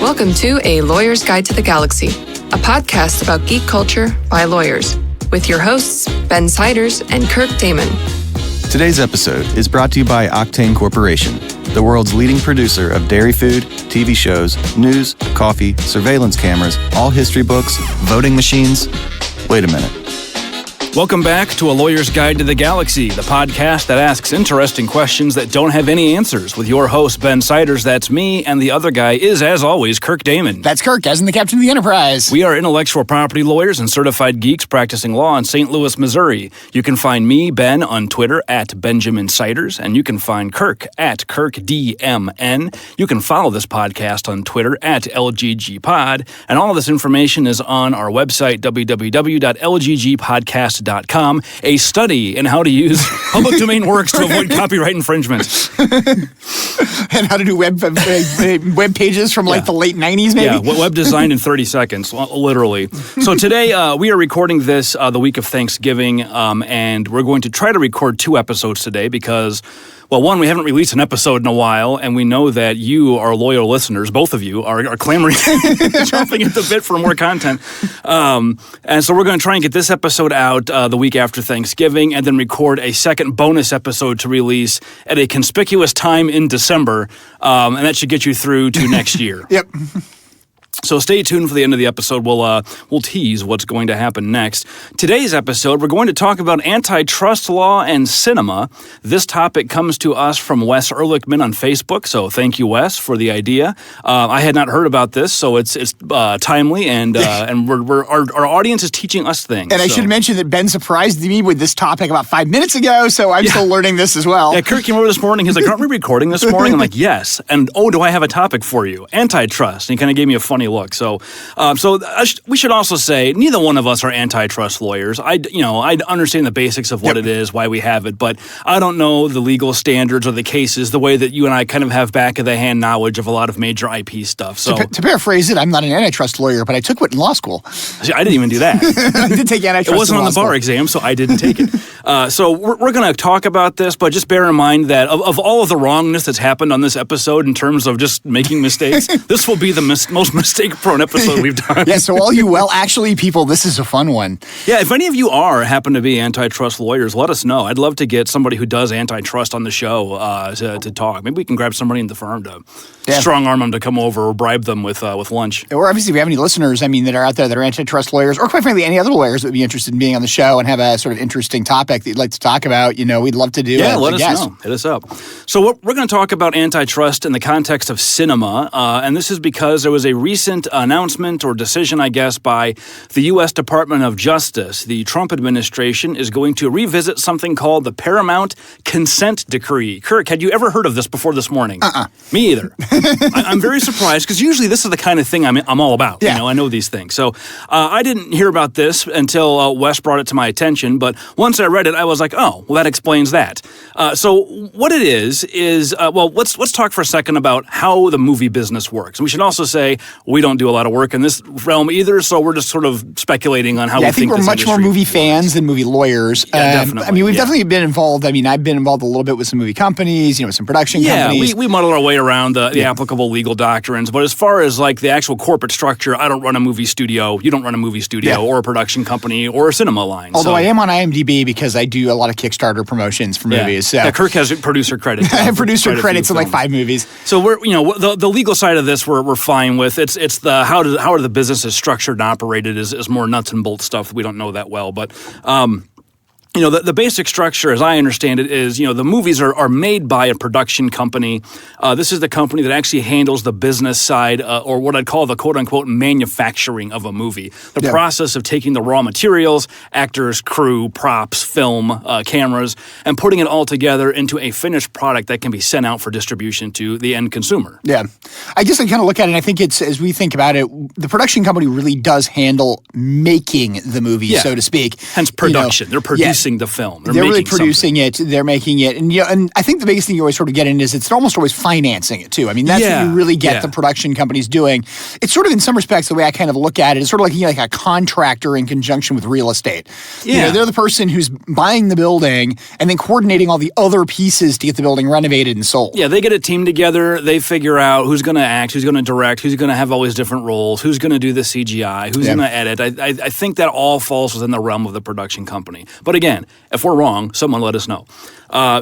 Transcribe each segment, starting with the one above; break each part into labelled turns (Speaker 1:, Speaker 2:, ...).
Speaker 1: Welcome to A Lawyer's Guide to the Galaxy, a podcast about geek culture by lawyers, with your hosts, Ben Siders and Kirk Damon.
Speaker 2: Today's episode is brought to you by Octane Corporation, the world's leading producer of dairy food, TV shows, news, coffee, surveillance cameras, all history books, voting machines. Wait a minute.
Speaker 3: Welcome back to A Lawyer's Guide to the Galaxy, the podcast that asks interesting questions that don't have any answers, with your host, Ben Siders, that's me, and the other guy is, as always, Kirk Damon.
Speaker 4: That's Kirk, as in the captain of the Enterprise.
Speaker 3: We are intellectual property lawyers and certified geeks practicing law in St. Louis, Missouri. You can find me, Ben, on Twitter at Benjamin Siders, and you can find Kirk at KirkDMN. You can follow this podcast on Twitter at LGGPod, and all of this information is on our website, www.lggpodcast.com, a study in how to use public domain works to avoid copyright infringement.
Speaker 4: And how to do web pages from the late 90s, maybe?
Speaker 3: Yeah, web design in 30 seconds, literally. So today we are recording this the week of Thanksgiving, and we're going to try to record 2 episodes today because, well, one, we haven't released an episode in a while, and we know that you, our loyal listeners, both of you, are clamoring, jumping at the bit for more content. And so we're going to try and get this episode out the week after Thanksgiving, and then record a second bonus epised to release at a conspicuous time in December, and that should get you through to next year.
Speaker 4: Yep.
Speaker 3: So stay tuned for the end of the episode. We'll tease what's going to happen next. Today's episode, we're going to talk about antitrust law and cinema. This topic comes to us from Wes Ehrlichman on Facebook, so thank you, Wes, for the idea. I had not heard about this, so it's timely, and our audience is teaching us things.
Speaker 4: And I should mention that Ben surprised me with this topic about 5 minutes ago, so I'm still learning this as well.
Speaker 3: Yeah, Kirk came over this morning. He's like, aren't we recording this morning? I'm like, yes. And, do I have a topic for you? Antitrust. And he kind of gave me a funny look. So we should also say neither one of us are antitrust lawyers. I understand the basics of what it is, why we have it, but I don't know the legal standards or the cases the way that you and I kind of have back of the hand knowledge of a lot of major IP stuff. So
Speaker 4: to paraphrase it, I'm not an antitrust lawyer, but I took it in law school.
Speaker 3: See, I didn't even do that.
Speaker 4: I did take antitrust.
Speaker 3: It wasn't on the bar exam, so I didn't take it. So we're going to talk about this, but just bear in mind that of all of the wrongness that's happened on this episode in terms of just making mistakes, this will be the most mistake-prone episode we've done.
Speaker 4: Yeah, so all you people, this is a fun one.
Speaker 3: Yeah, if any of you happen to be antitrust lawyers, let us know. I'd love to get somebody who does antitrust on the show to talk. Maybe we can grab somebody in the firm to strong-arm them to come over or bribe them with lunch.
Speaker 4: Or obviously, if we have any listeners, that are out there that are antitrust lawyers, or quite frankly, any other lawyers that would be interested in being on the show and have a sort of interesting topic that you'd like to talk about, we'd love to do.
Speaker 3: Yeah, let us know. Hit us up. So we're going to talk about antitrust in the context of cinema, and this is because there was a recent announcement or decision, I guess, by the U.S. Department of Justice. The Trump administration is going to revisit something called the Paramount Consent Decree. Kirk, had you ever heard of this before this morning? Me either. I'm very surprised because usually this is the kind of thing I'm all about.
Speaker 4: Yeah.
Speaker 3: I know these things. So I didn't hear about this until Wes brought it to my attention. But once I read it, I was like, oh, well, that explains that. So what it is let's talk for a second about how the movie business works. And we should also say we don't do a lot of work in this realm either, so we're just sort of speculating on how we think this industry
Speaker 4: I think we're much more movie fans than movie lawyers.
Speaker 3: Yeah, definitely.
Speaker 4: We've definitely been involved. I've been involved a little bit with some movie companies, with some production companies.
Speaker 3: Yeah, we muddle our way around the applicable legal doctrines, but as far as the actual corporate structure, I don't run a movie studio, you don't run a movie studio or a production company or a cinema line.
Speaker 4: Although I am on IMDb because I do a lot of Kickstarter promotions for movies. So.
Speaker 3: Yeah, Kirk has producer credits.
Speaker 4: I have producer credits in 5 movies.
Speaker 3: So we're the legal side of this we're fine with. It's the how are the businesses structured and operated is more nuts and bolts stuff. We don't know that well, but the basic structure, as I understand it, is, the movies are made by a production company. This is the company that actually handles the business side, or what I'd call the quote-unquote manufacturing of a movie. The process of taking the raw materials, actors, crew, props, film, cameras, and putting it all together into a finished product that can be sent out for distribution to the end consumer.
Speaker 4: Yeah. I guess I kind of look at it, and I think it's, as we think about it, the production company really does handle making the movie, so to speak.
Speaker 3: Hence production. They're producing producing the film.
Speaker 4: They're really
Speaker 3: making
Speaker 4: producing
Speaker 3: something.
Speaker 4: it. They're making it. And I think the biggest thing you always sort of get in is it's almost always financing it, too. I mean, that's what you really get the production companies doing. It's sort of, in some respects, the way I kind of look at it, it's sort of like a contractor in conjunction with real estate.
Speaker 3: Yeah.
Speaker 4: They're the person who's buying the building and then coordinating all the other pieces to get the building renovated and sold.
Speaker 3: Yeah, they get a team together. They figure out who's going to act, who's going to direct, who's going to have all these different roles, who's going to do the CGI, who's going to edit. I think that all falls within the realm of the production company. But again, if we're wrong, someone let us know.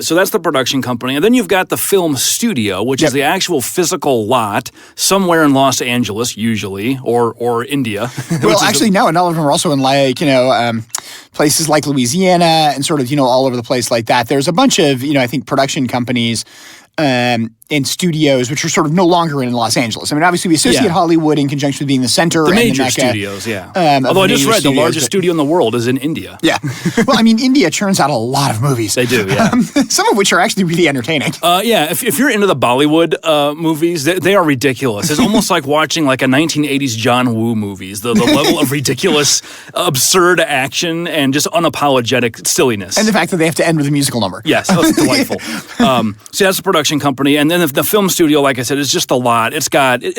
Speaker 3: So that's the production company. And then you've got the film studio, which is the actual physical lot somewhere in Los Angeles, usually, or India.
Speaker 4: Well, actually, no, and all of them are also in places like Louisiana and sort of, all over the place like that. There's a bunch of, I think, production companies in studios, which are sort of no longer in Los Angeles. I mean, obviously, we associate Hollywood in conjunction with being the center.
Speaker 3: The major
Speaker 4: and the Mecca,
Speaker 3: studios, Although I just read the largest studio in the world is in India.
Speaker 4: Yeah. Well, I mean, India churns out a lot of movies.
Speaker 3: They do, yeah.
Speaker 4: Some of which are actually really entertaining.
Speaker 3: If you're into the Bollywood movies, they are ridiculous. It's almost like watching like a 1980s John Woo movies. The level of ridiculous, absurd action and just unapologetic silliness.
Speaker 4: And the fact that they have to end with a musical number.
Speaker 3: Yes, that's delightful. So that's the production company. And then the film studio, like I said, is just a lot. It's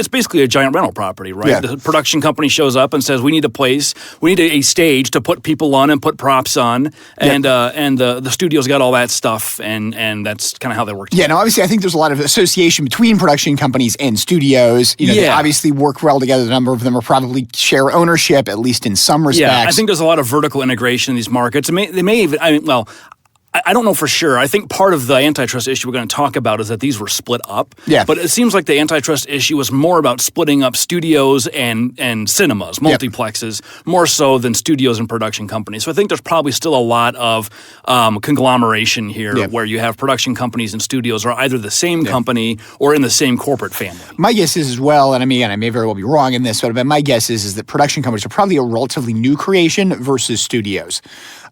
Speaker 3: basically a giant rental property, right?
Speaker 4: Yeah.
Speaker 3: The production company shows up and says, we need a place, we need a stage to put people on and put props on. And the studio's got all that stuff, and that's kind of how they work together.
Speaker 4: Yeah, no, obviously I think there's a lot of association between production companies and studios. They obviously work well together. A number of them are probably share ownership, at least in some respects.
Speaker 3: Yeah, I think there's a lot of vertical integration in these markets. They may even, I don't know for sure. I think part of the antitrust issue we're going to talk about is that these were split up.
Speaker 4: Yeah.
Speaker 3: But it seems like the antitrust issue was more about splitting up studios and cinemas, multiplexes, more so than studios and production companies. So I think there's probably still a lot of conglomeration here where you have production companies and studios are either the same company or in the same corporate family. My
Speaker 4: guess is as well, and I mean, I may very well be wrong in this, but my guess is that production companies are probably a relatively new creation versus studios.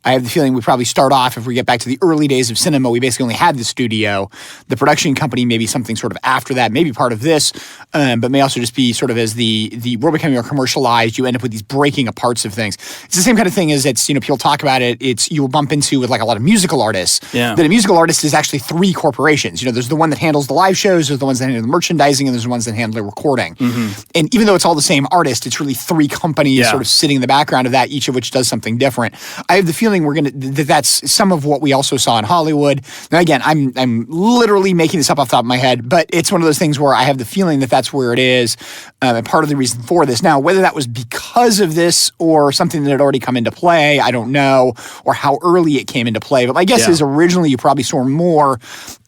Speaker 4: I have the feeling we probably start off, if we get back to the early days of cinema, we basically only had the studio. The production company may be something sort of after that, maybe part of this, but may also just be sort of as the world becoming more commercialized, you end up with these breaking aparts of things. It's the same kind of thing as people talk about it, you'll bump into with like a lot of musical artists, that a musical artist is actually three corporations. There's the one that handles the live shows, there's the ones that handle the merchandising, and there's the ones that handle the recording. Mm-hmm. And even though it's all the same artist, it's really three companies sort of sitting in the background of that, each of which does something different. I have the feeling that's some of what we also saw in Hollywood. Now, again, I'm literally making this up off the top of my head, but it's one of those things where I have the feeling that that's where it is, and part of the reason for this. Now, whether that was because of this or something that had already come into play, I don't know, or how early it came into play. But my guess is originally you probably saw more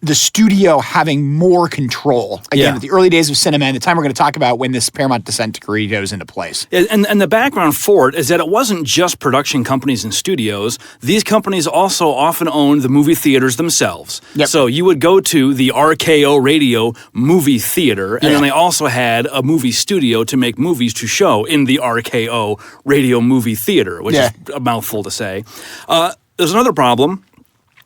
Speaker 4: the studio having more control. Again, at the early days of cinema and the time we're going to talk about when this Paramount Consent Decree goes into place.
Speaker 3: And the background for it is that it wasn't just production companies and studios. These companies also often owned the movie theaters themselves. Yep. So you would go to the RKO Radio movie theater, and then they also had a movie studio to make movies to show in the RKO Radio movie theater, which is a mouthful to say. There's another problem.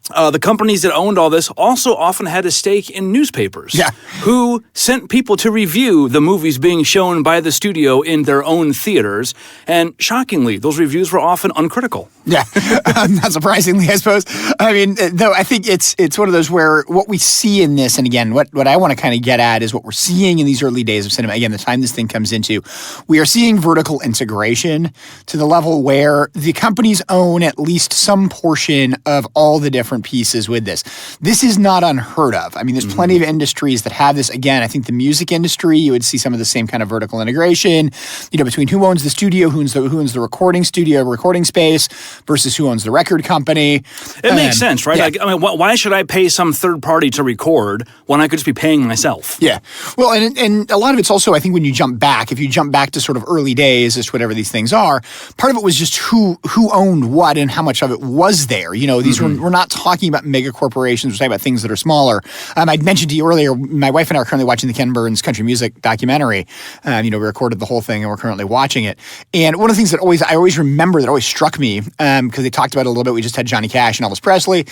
Speaker 3: The companies that owned all this also often had a stake in newspapers who sent people to review the movies being shown by the studio in their own theaters. And shockingly, those reviews were often uncritical.
Speaker 4: Yeah, not surprisingly, I suppose. I mean, though, I think it's one of those where what we see in this, and again, what I want to kind of get at is what we're seeing in these early days of cinema. Again, the time this thing comes into, we are seeing vertical integration to the level where the companies own at least some portion of all the different pieces with this. This is not unheard of. I mean, there's plenty of industries that have this. Again, I think the music industry, you would see some of the same kind of vertical integration, between who owns the studio, who owns the recording studio, recording space, versus who owns the record company.
Speaker 3: It makes sense, right? Yeah. Why should I pay some third party to record when I could just be paying myself?
Speaker 4: Yeah. Well, and a lot of it's also, I think, when you jump back, if you jump back to sort of early days, as whatever these things are, part of it was just who owned what and how much of it was there. These we're not talking about mega corporations. We're talking about things that are smaller. I'd mentioned to you earlier, my wife and I are currently watching the Ken Burns country music documentary. We recorded the whole thing and we're currently watching it. And one of the things that I always remember that always struck me, because they talked about it a little bit, we just had Johnny Cash and Elvis Presley,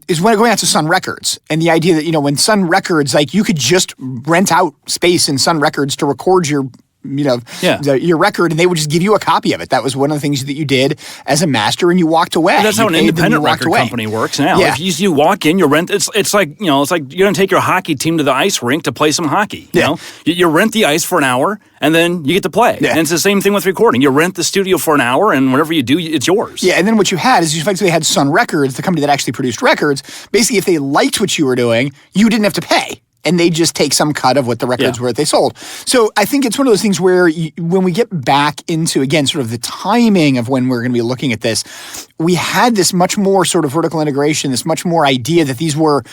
Speaker 4: is when going out to Sun Records. And the idea that, when Sun Records, like you could just rent out space in Sun Records to record your your record, and they would just give you a copy of it. That was one of the things that you did as a master, and you walked away.
Speaker 3: But that's how an independent record company works now.
Speaker 4: Yeah.
Speaker 3: If you walk in, you rent. It's like you're going to take your hockey team to the ice rink to play some hockey. You rent the ice for an hour, and then you get to play.
Speaker 4: Yeah.
Speaker 3: And it's the same thing with recording. You rent the studio for an hour, and whatever you do, it's yours.
Speaker 4: Yeah, and then what you had is you effectively had Sun Records, the company that actually produced records. Basically, if they liked what you were doing, you didn't have to pay. And they just take some cut of what the records were that they sold. So I think it's one of those things where when we get back into, again, sort of the timing of when we're going to be looking at this, we had this much more sort of vertical integration, this much more idea that these were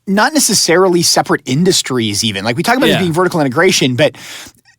Speaker 4: not necessarily separate industries even. Like we talk about this being vertical integration, but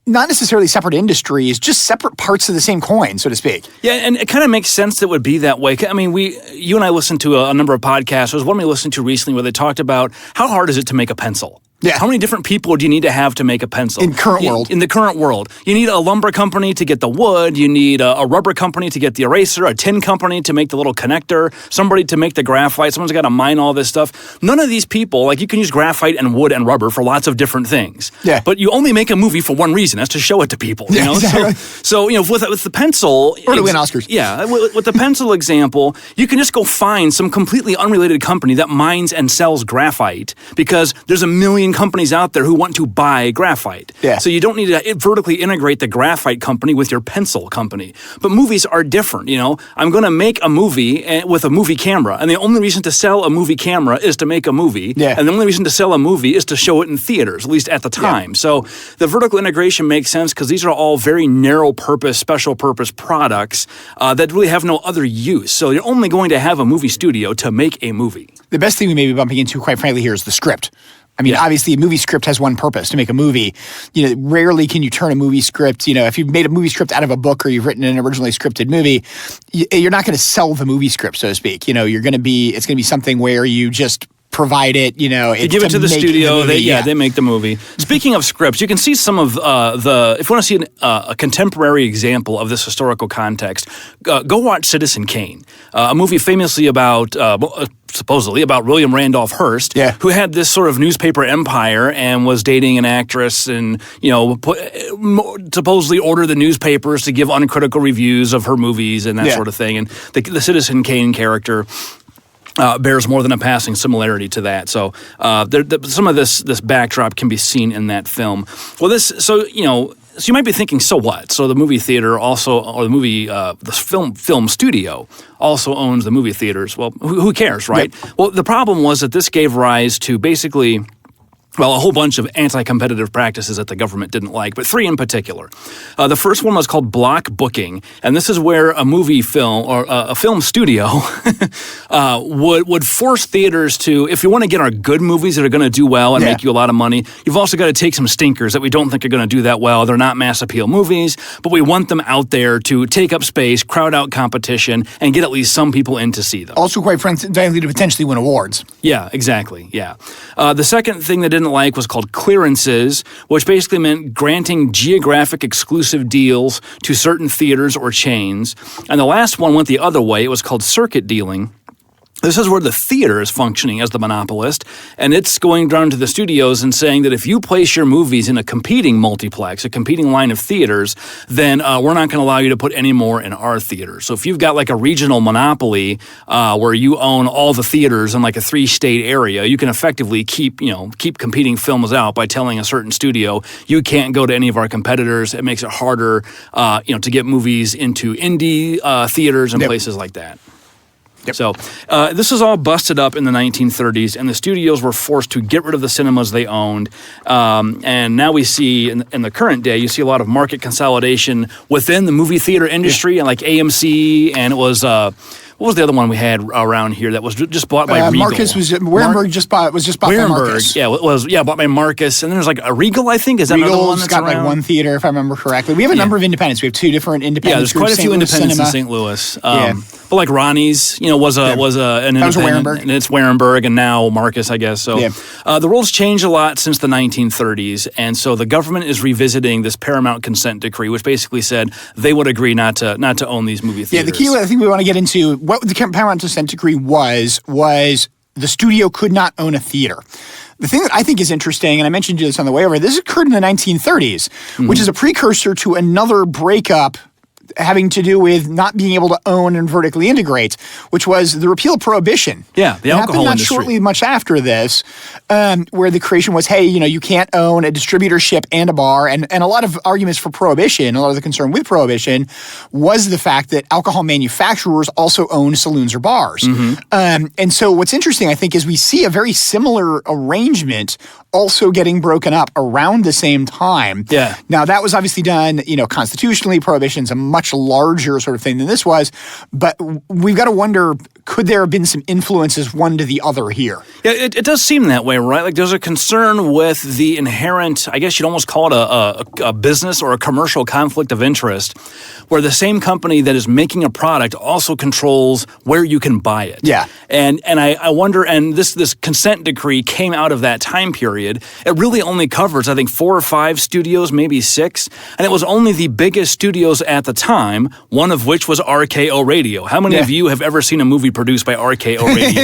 Speaker 4: not necessarily separate industries, just separate parts of the same coin, so to speak.
Speaker 3: Yeah, and it kind of makes sense that it would be that way. I mean, you and I listened to a number of podcasts. There was one we listened to recently where they talked about how hard is it to make a pencil?
Speaker 4: Yeah.
Speaker 3: How many different people do you need to have to make a pencil?
Speaker 4: In the current world.
Speaker 3: You need a lumber company to get the wood. You need a rubber company to get the eraser, a tin company to make the little connector, somebody to make the graphite. Someone's got to mine all this stuff. None of these people, like you can use graphite and wood and rubber for lots of different things.
Speaker 4: Yeah.
Speaker 3: But you only make a movie for one reason. That's to show it to people.
Speaker 4: Yeah, exactly.
Speaker 3: So with the pencil.
Speaker 4: Or to win Oscars.
Speaker 3: Yeah. With the pencil example, you can just go find some completely unrelated company that mines and sells graphite because there's a million companies out there who want to buy graphite.
Speaker 4: Yeah.
Speaker 3: So you don't need to vertically integrate the graphite company with your pencil company. But movies are different, I'm going to make a movie with a movie camera, and the only reason to sell a movie camera is to make a movie.
Speaker 4: Yeah.
Speaker 3: And the only reason to sell a movie is to show it in theaters, at least at the time.
Speaker 4: Yeah.
Speaker 3: So the vertical integration makes sense because these are all very narrow purpose, special purpose products that really have no other use. So you're only going to have a movie studio to make a movie.
Speaker 4: The best thing we may be bumping into, quite frankly, here is the script. I mean, obviously, a movie script has one purpose, to make a movie. Rarely can you turn a movie script, if you've made a movie script out of a book or you've written an originally scripted movie, you're not going to sell the movie script, so to speak. It's going to be something where you just provide it,
Speaker 3: you give it to the studio, they make the movie. Speaking of scripts, you can see some of if you want to see a contemporary example of this historical context, go watch Citizen Kane, a movie famously supposedly about William Randolph Hearst, who had this sort of newspaper empire and was dating an actress and, supposedly ordered the newspapers to give uncritical reviews of her movies and that sort of thing. And the Citizen Kane character bears more than a passing similarity to that. So some of this backdrop can be seen in that film. Well, so you might be thinking, so what? So the movie theater also, or the movie, the film studio also owns the movie theaters. Well, who cares, right? Yep. Well, the problem was that this gave rise to basically a whole bunch of anti-competitive practices that the government didn't like, but three in particular. The first one was called block booking, and this is where a movie film or a film studio would force theaters to, if you want to get our good movies that are going to do well and make you a lot of money, you've also got to take some stinkers that we don't think are going to do that well. They're not mass appeal movies, but we want them out there to take up space, crowd out competition, and get at least some people in to see them.
Speaker 4: Also, quite frankly, to potentially win awards.
Speaker 3: Yeah, exactly. Yeah. The second thing they didn't like was called clearances, which basically meant granting geographic exclusive deals to certain theaters or chains. And the last one went the other way. It was called circuit dealing. This is where the theater is functioning as the monopolist, and it's going down to the studios and saying that if you place your movies in a competing multiplex, a competing line of theaters, then we're not going to allow you to put any more in our theater. So if you've got like a regional monopoly where you own all the theaters in like a 3-state area, you can effectively keep competing films out by telling a certain studio you can't go to any of our competitors. It makes it harder, to get movies into indie theaters and places like that. Yep. So this is all busted up in the 1930s, and the studios were forced to get rid of the cinemas they owned. And now we see, in the current day, you see a lot of market consolidation within the movie theater industry, and like AMC, and it was... what was the other one we had around here that was just bought by Regal?
Speaker 4: Marcus Warenberg just bought by Marcus.
Speaker 3: Yeah, bought by Marcus, and then there's like a Regal, I think. Is that another one that's
Speaker 4: got
Speaker 3: around?
Speaker 4: Like one theater, if I remember correctly. We have a number of independents. We have two different independents.
Speaker 3: Yeah, there's quite a few independents in St. Louis. But like Ronnie's, was an independent, and it's Warenberg, and now Marcus, I guess. So the rules changed a lot since the 1930s, and so the government is revisiting this Paramount Consent Decree, which basically said they would agree not to own these movie theaters.
Speaker 4: Yeah, the key I think we want to get into what the Paramount Consent Decree was the studio could not own a theater. The thing that I think is interesting, and I mentioned this on the way over, this occurred in the 1930s, which is a precursor to another breakup having to do with not being able to own and vertically integrate, which was the repeal of prohibition.
Speaker 3: Yeah, the alcohol
Speaker 4: happened
Speaker 3: industry.
Speaker 4: Not shortly much after this, where the creation was, hey, you can't own a distributorship and a bar, and a lot of arguments for prohibition, a lot of the concern with prohibition was the fact that alcohol manufacturers also own saloons or bars. And so what's interesting, I think, is we see a very similar arrangement also getting broken up around the same time.
Speaker 3: Yeah.
Speaker 4: Now, that was obviously done, constitutionally. Prohibition's a much larger sort of thing than this was. But we've got to wonder, could there have been some influences one to the other here?
Speaker 3: Yeah, it does seem that way, right? Like there's a concern with the inherent, I guess you'd almost call it a business or a commercial conflict of interest, where the same company that is making a product also controls where you can buy it.
Speaker 4: Yeah.
Speaker 3: And I wonder, and this consent decree came out of that time period. It really only covers, I think, 4 or 5 studios, maybe 6. And it was only the biggest studios at the time, one of which was RKO Radio. How many of you have ever seen a movie produced by RKO Radio?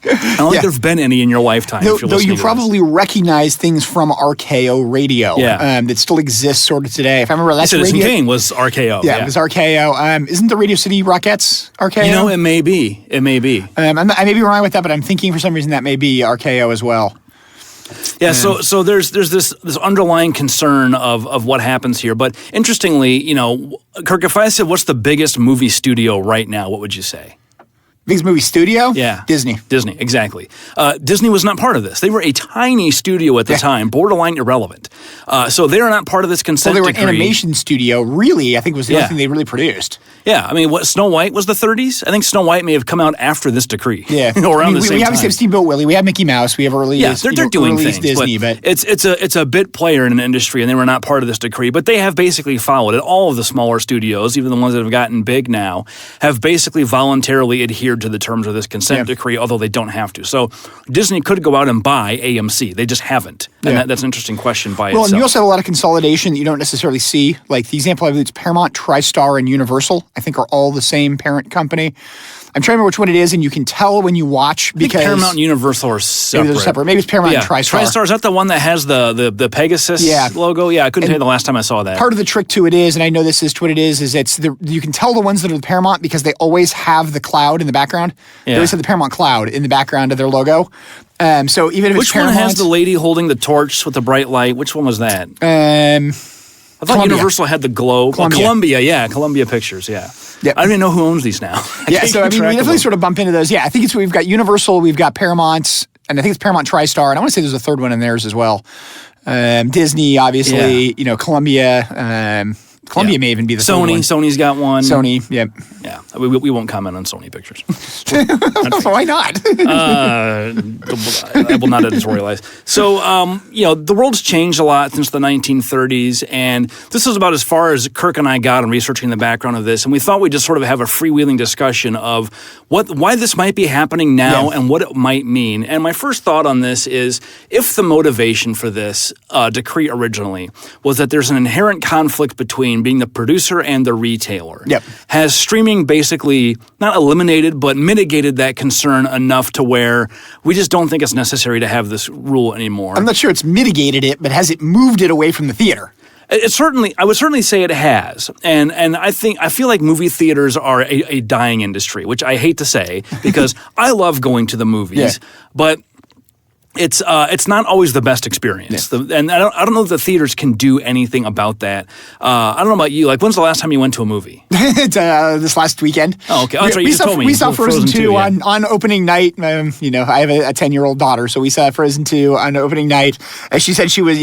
Speaker 3: I don't think there've been any in your lifetime.
Speaker 4: Though you probably recognize things from RKO Radio that still exists sort of today. If I remember, that's
Speaker 3: Citizen Kane was RKO.
Speaker 4: Yeah, it was RKO. Isn't the Radio City Rockettes RKO?
Speaker 3: It may be. It may be.
Speaker 4: I may be wrong with that, but I'm thinking for some reason that may be RKO as well.
Speaker 3: Yeah, so there's this underlying concern of what happens here. But interestingly, Kirk, if I said what's the biggest movie studio right now, what would you say?
Speaker 4: Biggest movie studio?
Speaker 3: Yeah.
Speaker 4: Disney,
Speaker 3: exactly. Disney was not part of this. They were a tiny studio at the time, borderline irrelevant. So they are not part of this consent decree.
Speaker 4: They were an animation studio, really, I think was the only thing they really produced.
Speaker 3: Yeah, I mean, Snow White was the 30s? I think Snow White may have come out after this decree.
Speaker 4: Yeah.
Speaker 3: Around the same time.
Speaker 4: We obviously have Steamboat Willie, we have Mickey Mouse, we have early
Speaker 3: they're doing things,
Speaker 4: Disney,
Speaker 3: but it's a bit player in an industry, and they were not part of this decree. But they have basically followed it. All of the smaller studios, even the ones that have gotten big now, have basically voluntarily adhered to the terms of this consent decree, although they don't have to. So Disney could go out and buy AMC. They just haven't. And that's an interesting question by itself.
Speaker 4: Well, and you also have a lot of consolidation that you don't necessarily see. Like the example I believe it's Paramount, TriStar, and Universal, I think are all the same parent company. I'm trying to remember which one it is, and you can tell when you watch because
Speaker 3: Paramount and Universal are separate.
Speaker 4: Maybe they're separate. Maybe it's Paramount and TriStar.
Speaker 3: TriStar, is that the one that has the Pegasus logo? Yeah, I couldn't tell you the last time I saw that.
Speaker 4: Part of the trick to it is, and I know this is what it is you can tell the ones that are the Paramount because they always have the cloud in the background. They always have the Paramount cloud in the background of their logo. So even if
Speaker 3: Which
Speaker 4: it's Paramount,
Speaker 3: one has the lady holding the torch with the bright light? Which one was that? I thought
Speaker 4: Columbia.
Speaker 3: Universal had the globe. Columbia Pictures, Yep.
Speaker 4: I
Speaker 3: don't even know who owns these now.
Speaker 4: So I mean, we definitely sort of bump into those. Yeah, I think we've got Universal, we've got Paramount, and I think it's Paramount TriStar, and I want to say there's a third one in theirs as well. Disney, obviously, Columbia. Columbia may even be the third one.
Speaker 3: Sony's got one.
Speaker 4: Sony, yep.
Speaker 3: Yeah, we won't comment on Sony Pictures.
Speaker 4: Why not?
Speaker 3: I will not editorialize. So, the world's changed a lot since the 1930s, and this is about as far as Kirk and I got in researching the background of this, and we thought we'd just sort of have a freewheeling discussion of why this might be happening now and what it might mean. And my first thought on this is, if the motivation for this decree originally was that there's an inherent conflict between being the producer and the retailer, has streaming basically not eliminated but mitigated that concern enough to where we just don't think it's necessary to have this rule anymore?
Speaker 4: I'm not sure it's mitigated it, but has it moved it away from the theater?
Speaker 3: I would certainly say it has, and I feel like movie theaters are a dying industry, which I hate to say because I love going to the movies, but it's not always the best experience, and I don't know if the theaters can do anything about that. I don't know about you. Like, when's the last time you went to a movie?
Speaker 4: It's this last weekend.
Speaker 3: Oh, okay. Oh, that's right. You just told me.
Speaker 4: We saw Frozen 2 on opening night. I have a 10-year-old daughter, so we saw Frozen 2 on opening night. As she said, she was,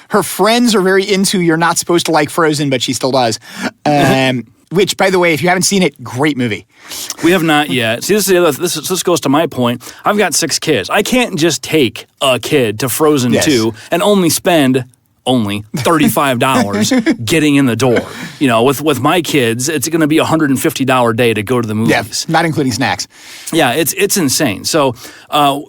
Speaker 4: her friends are very into you're not supposed to like Frozen, but she still does. Which, by the way, if you haven't seen it, great movie.
Speaker 3: We have not yet. See, this goes to my point. I've got 6 kids. I can't just take a kid to Frozen 2 and only spend $35 getting in the door. with my kids, it's going to be $150 day to go to the movies.
Speaker 4: Yeah, not including snacks.
Speaker 3: Yeah, it's insane. So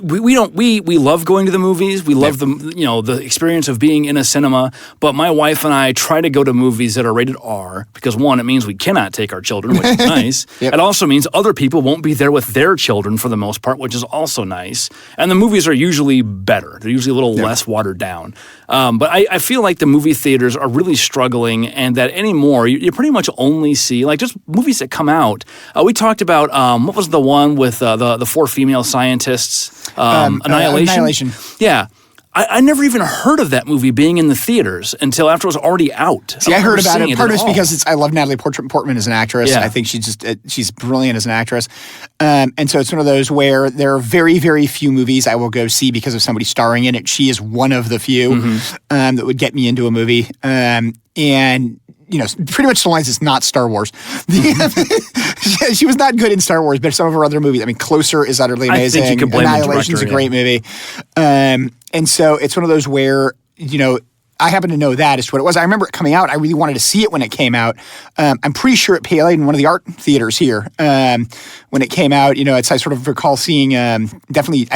Speaker 3: we love going to the movies. We love the experience of being in a cinema. But my wife and I try to go to movies that are rated R because one, it means we cannot take our children, which is nice.
Speaker 4: Yep.
Speaker 3: It also means other people won't be there with their children for the most part, which is also nice. And the movies are usually better. They're usually a little less watered down. But I feel like the movie theaters are really struggling, and that anymore you pretty much only see like just movies that come out. We talked about what was the one with the 4 female scientists, Annihilation. Yeah. I never even heard of that movie being in the theaters until after it was already out.
Speaker 4: See, I heard about it. Part of it's because I love Natalie Portman as an actress. Yeah. I think she's brilliant as an actress. And so it's one of those where there are very, very few movies I will go see because of somebody starring in it. She is one of the few that would get me into a movie. And pretty much the lines, it's not Star Wars. She was not good in Star Wars, but some of her other movies, Closer is utterly amazing.
Speaker 3: I think you could blame
Speaker 4: Annihilation's
Speaker 3: the director,
Speaker 4: a great movie. And so it's one of those where, I happen to know that as to what it was. I remember it coming out. I really wanted to see it when it came out. I'm pretty sure it played in one of the art theaters here when it came out. I sort of recall seeing I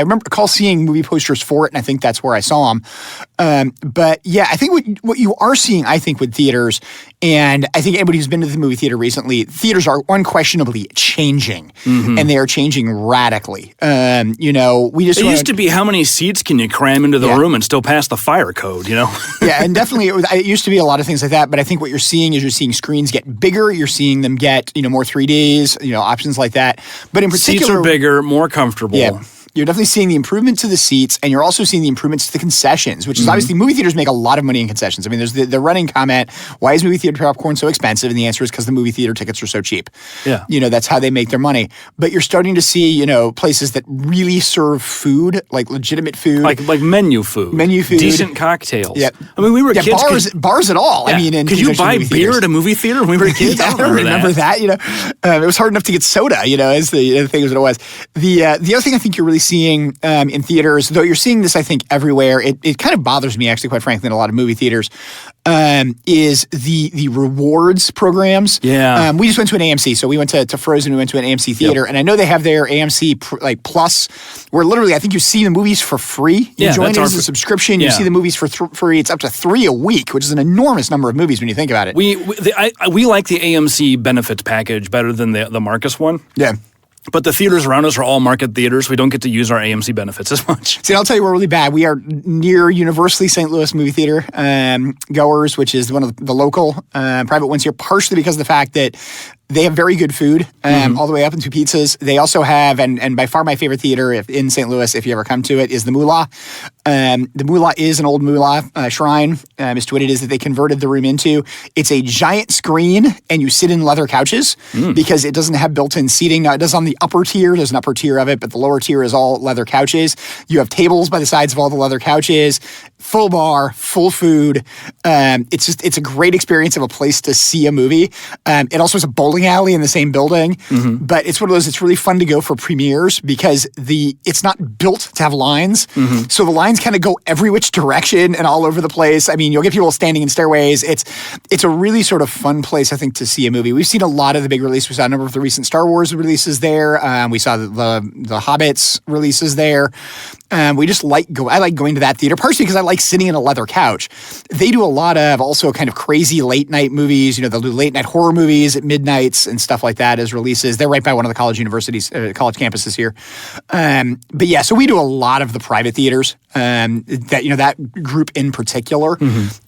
Speaker 4: recall seeing movie posters for it, and I think that's where I saw them. But yeah, I think what you are seeing, with theaters, and I think anybody who's been to the movie theater recently, theaters are unquestionably changing, and they are changing radically. We just
Speaker 3: it used to be how many seats can you cram into the room and still pass the fire code,
Speaker 4: Yeah, and definitely it used to be a lot of things like that, but I think what you're seeing is you're seeing screens get bigger, you're seeing them get, more 3Ds, options like that. But in particular,
Speaker 3: seats are bigger, more comfortable.
Speaker 4: Yeah. You're definitely seeing the improvement to the seats, and you're also seeing the improvements to the concessions, which is obviously movie theaters make a lot of money in concessions. There's the running comment, why is movie theater popcorn so expensive? And the answer is because the movie theater tickets are so cheap.
Speaker 3: Yeah.
Speaker 4: That's how they make their money. But you're starting to see, places that really serve food, like legitimate food.
Speaker 3: Like menu food. Decent cocktails.
Speaker 4: Yep.
Speaker 3: We were kids.
Speaker 4: Bars at all.
Speaker 3: Yeah. Could you buy beer at a movie theater when we were kids?
Speaker 4: I don't remember that. It was hard enough to get soda, as the thing was what it was. The other thing I think you're really seeing in theaters, though you're seeing this, I think, everywhere. It kind of bothers me, actually, quite frankly, in a lot of movie theaters, is the rewards programs.
Speaker 3: Yeah.
Speaker 4: We just went to an AMC, so we went to Frozen, we went to an AMC theater, and I know they have their AMC Plus, where literally I think you see the movies for free. You join it as a subscription, you see the movies for free. It's up to 3 a week, which is an enormous number of movies when you think about it.
Speaker 3: We like the AMC benefits package better than the Marcus one.
Speaker 4: Yeah.
Speaker 3: But the theaters around us are all market theaters. We don't get to use our AMC benefits as much.
Speaker 4: See, I'll tell you, we're really bad. We are near Universally St. Louis movie theater goers, which is one of the local private ones here, partially because of the fact that they have very good food, all the way up into pizzas. They also have, and by far my favorite theater in St. Louis, if you ever come to it, is the Moolah. The Moolah is an old Moolah shrine as to what it is that they converted the room into. It's a giant screen, and you sit in leather couches because it doesn't have built-in seating. Now, it does on the upper tier. There's an upper tier of it, but the lower tier is all leather couches. You have tables by the sides of all the leather couches, full bar, full food. It's a great experience of a place to see a movie. It also has a bowling alley in the same building, but it's one of those, it's really fun to go for premieres because it's not built to have lines. So the lines kind of go every which direction and all over the place. You'll get people standing in stairways. It's a really sort of fun place, I think, to see a movie. We've seen a lot of the big releases. We saw a number of the recent Star Wars releases there. We saw the Hobbits releases there. We just I like going to that theater, partially because I like sitting in a leather couch. They do a lot of also kind of crazy late night movies. They'll do late night horror movies at midnights and stuff like that as releases. They're right by one of the college campuses here. But yeah, so we do a lot of the private theaters. That group in particular,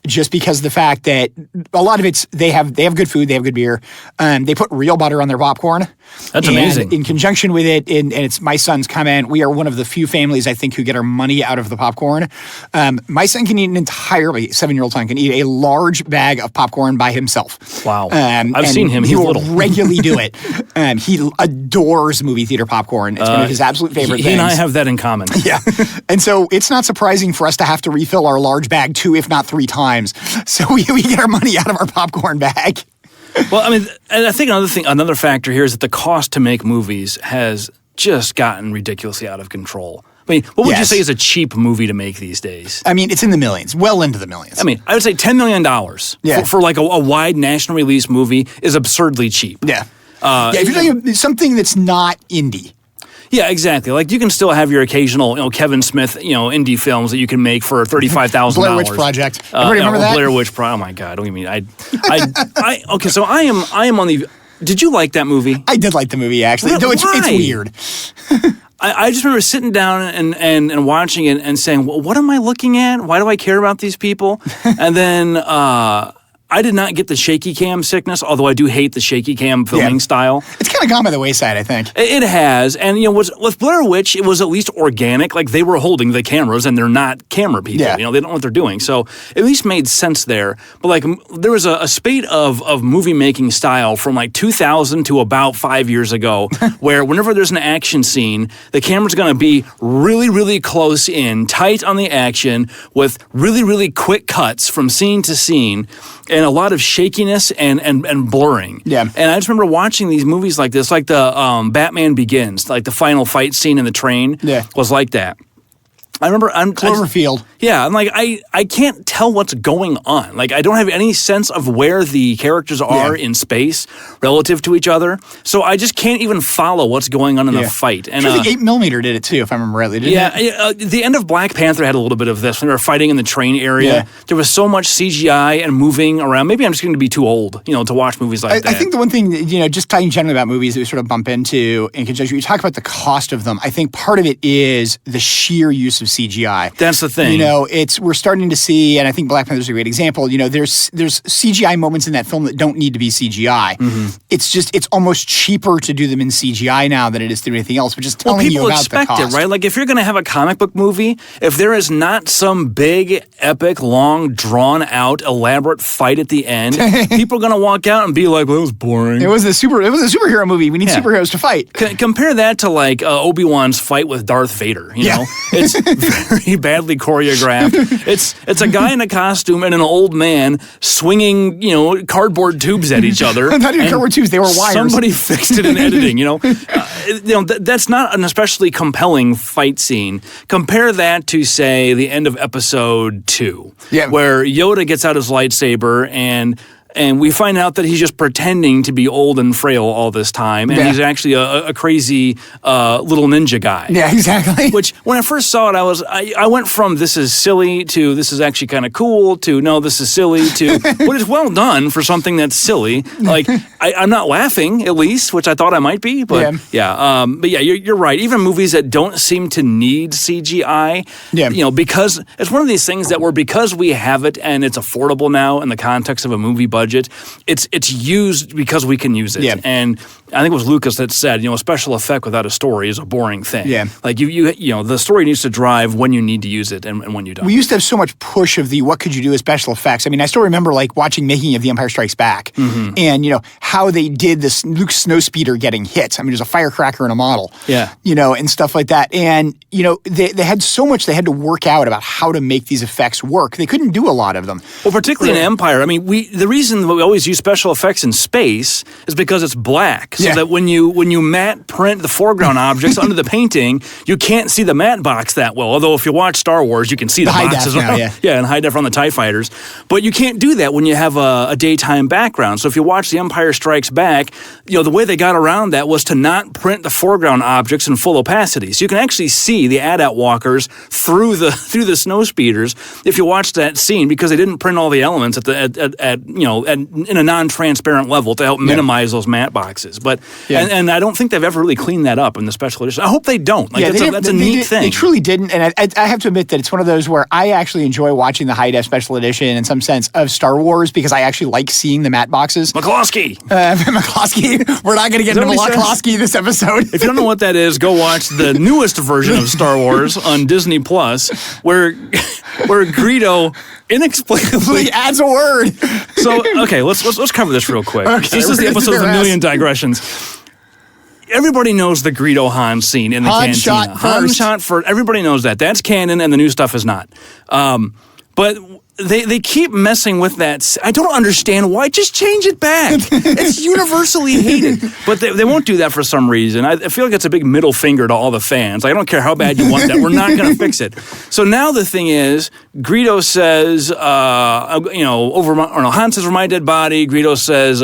Speaker 4: just because of the fact that a lot of it's they have good food, they have good beer. They put real butter on their popcorn.
Speaker 3: That's amazing.
Speaker 4: In conjunction with it, and it's my son's comment. We are one of the few families, I think, who get our money out of the popcorn. My son can eat 7-year-old son can eat a large bag of popcorn by himself.
Speaker 3: Wow. I've seen him.
Speaker 4: He will regularly do it. He adores movie theater popcorn. It's one of his absolute favorite things.
Speaker 3: He and I have that in common.
Speaker 4: Yeah. And so it's not surprising for us to have to refill our large bag 2, if not 3 times. So we get our money out of our popcorn bag.
Speaker 3: Well, and I think another factor here is that the cost to make movies has just gotten ridiculously out of control. I mean, what would you
Speaker 4: Yes.
Speaker 3: say is a cheap movie to make these days?
Speaker 4: I mean, it's in the millions, well into the millions.
Speaker 3: I mean, I would say $10 million
Speaker 4: Yeah.
Speaker 3: for like a wide national release movie is absurdly cheap.
Speaker 4: yeah. If you're talking about something that's not indie.
Speaker 3: Yeah, exactly. Like you can still have your occasional, Kevin Smith, indie films that you can make for $35,000.
Speaker 4: Blair Witch Project. Everybody remember that?
Speaker 3: Blair Witch Project. Oh my God! What do you mean? Okay. So I am on the. Did you like that movie?
Speaker 4: I did like the movie, actually.
Speaker 3: Why?
Speaker 4: Though it's weird.
Speaker 3: I just remember sitting down and watching it and saying, well, what am I looking at? Why do I care about these people? And then I did not get the shaky cam sickness, although I do hate the shaky cam filming style.
Speaker 4: It's kind of gone by the wayside, I think.
Speaker 3: It has. And, with Blair Witch, it was at least organic. Like, they were holding the cameras, and they're not camera people.
Speaker 4: Yeah.
Speaker 3: They don't know what they're doing. So, it at least made sense there. But, like, there was a spate of movie-making style from, like, 2000 to about 5 years ago, where whenever there's an action scene, the camera's going to be really, really close in, tight on the action, with really, really quick cuts from scene to scene, and a lot of shakiness and blurring.
Speaker 4: Yeah.
Speaker 3: And I just remember watching these movies like this, like the Batman Begins, like the final fight scene in the train was like that. I remember
Speaker 4: Cloverfield.
Speaker 3: I'm like, I can't tell what's going on. Like, I don't have any sense of where the characters are in space relative to each other. So I just can't even follow what's going on in the fight. And
Speaker 4: I think 8mm did it too, if I remember rightly. Didn't it?
Speaker 3: The end of Black Panther had a little bit of this. When they were fighting in the train area,
Speaker 4: Yeah.
Speaker 3: there was so much CGI and moving around. Maybe I'm just going to be too old, to watch movies like that.
Speaker 4: I think the one thing, just talking generally about movies that we sort of bump into in conjunction, you talk about the cost of them. I think part of it is the sheer use of CGI.
Speaker 3: That's the thing.
Speaker 4: We're starting to see, and I think Black Panther's a great example. There's CGI moments in that film that don't need to be CGI.
Speaker 3: Mm-hmm.
Speaker 4: It's almost cheaper to do them in CGI now than it is to do anything else. But just telling you about the cost.
Speaker 3: People expect it, right? Like if you're going to have a comic book movie, if there is not some big, epic, long, drawn out, elaborate fight at the end, people are going to walk out and be like, "Well, it was boring."
Speaker 4: It was a superhero movie. We need superheroes to fight.
Speaker 3: Compare that to like Obi-Wan's fight with Darth Vader. It's very badly choreographed. It's a guy in a costume and an old man swinging, cardboard tubes at each other.
Speaker 4: Not even cardboard tubes; they were wires.
Speaker 3: Somebody fixed it in editing. That's not an especially compelling fight scene. Compare that to, say, the end of Episode 2, where Yoda gets out his lightsaber and we find out that he's just pretending to be old and frail all this time, and he's actually a crazy little ninja guy.
Speaker 4: Yeah, exactly.
Speaker 3: Which, when I first saw it, I went from this is silly to this is actually kind of cool to no, this is silly to what is well done for something that's silly. Like I'm not laughing, at least, which I thought I might be, but you're right. Even movies that don't seem to need CGI, because it's one of these things that because we have it and it's affordable now in the context of a movie budget. It's used because we can use it.
Speaker 4: Yeah.
Speaker 3: And I think it was Lucas that said, a special effect without a story is a boring thing.
Speaker 4: Yeah.
Speaker 3: Like the story needs to drive when you need to use it and when you don't.
Speaker 4: We used to have so much push of the what could you do with special effects. I mean, I still remember like watching Making of The Empire Strikes Back and how they did this Luke Snowspeeder getting hit. I mean, there's a firecracker in a model.
Speaker 3: Yeah.
Speaker 4: And stuff like that. And they had so much they had to work out about how to make these effects work. They couldn't do a lot of them.
Speaker 3: Well, particularly in Empire. I mean, the reason we always use special effects in space is because it's black. So that when you matte print the foreground objects under the painting, you can't see the matte box that well. Although if you watch Star Wars, you can see the
Speaker 4: high
Speaker 3: boxes.
Speaker 4: def now,
Speaker 3: in high def on the TIE fighters. But you can't do that when you have a daytime background. So if you watch The Empire Strikes Back, the way they got around that was to not print the foreground objects in full opacity. So you can actually see the AT-AT walkers through the snow speeders if you watch that scene, because they didn't print all the elements in a non-transparent level to help minimize those matte boxes. But and I don't think they've ever really cleaned that up in the special edition. I hope they don't. That's a neat thing.
Speaker 4: They truly didn't. And I have to admit that it's one of those where I actually enjoy watching the high def special edition in some sense of Star Wars, because I actually like seeing the matte boxes.
Speaker 3: McCloskey.
Speaker 4: McCloskey. We're not going to get into McCloskey this episode.
Speaker 3: If you don't know what that is, go watch the newest version of Star Wars on Disney Plus, where Greedo inexplicably
Speaker 4: adds a word.
Speaker 3: So okay, let's cover this real quick.
Speaker 4: Okay,
Speaker 3: this is the episode of A Million Digressions. Everybody knows the Greedo Han scene in the cantina. Han shot first. Everybody knows that. That's canon, and the new stuff is not. But They keep messing with that. I don't understand why. Just change it back. It's universally hated. But they won't do that for some reason. I feel like it's a big middle finger to all the fans. I don't care how bad you want that. We're not going to fix it. So now the thing is, Greedo says, Han says, over my dead body. Greedo says,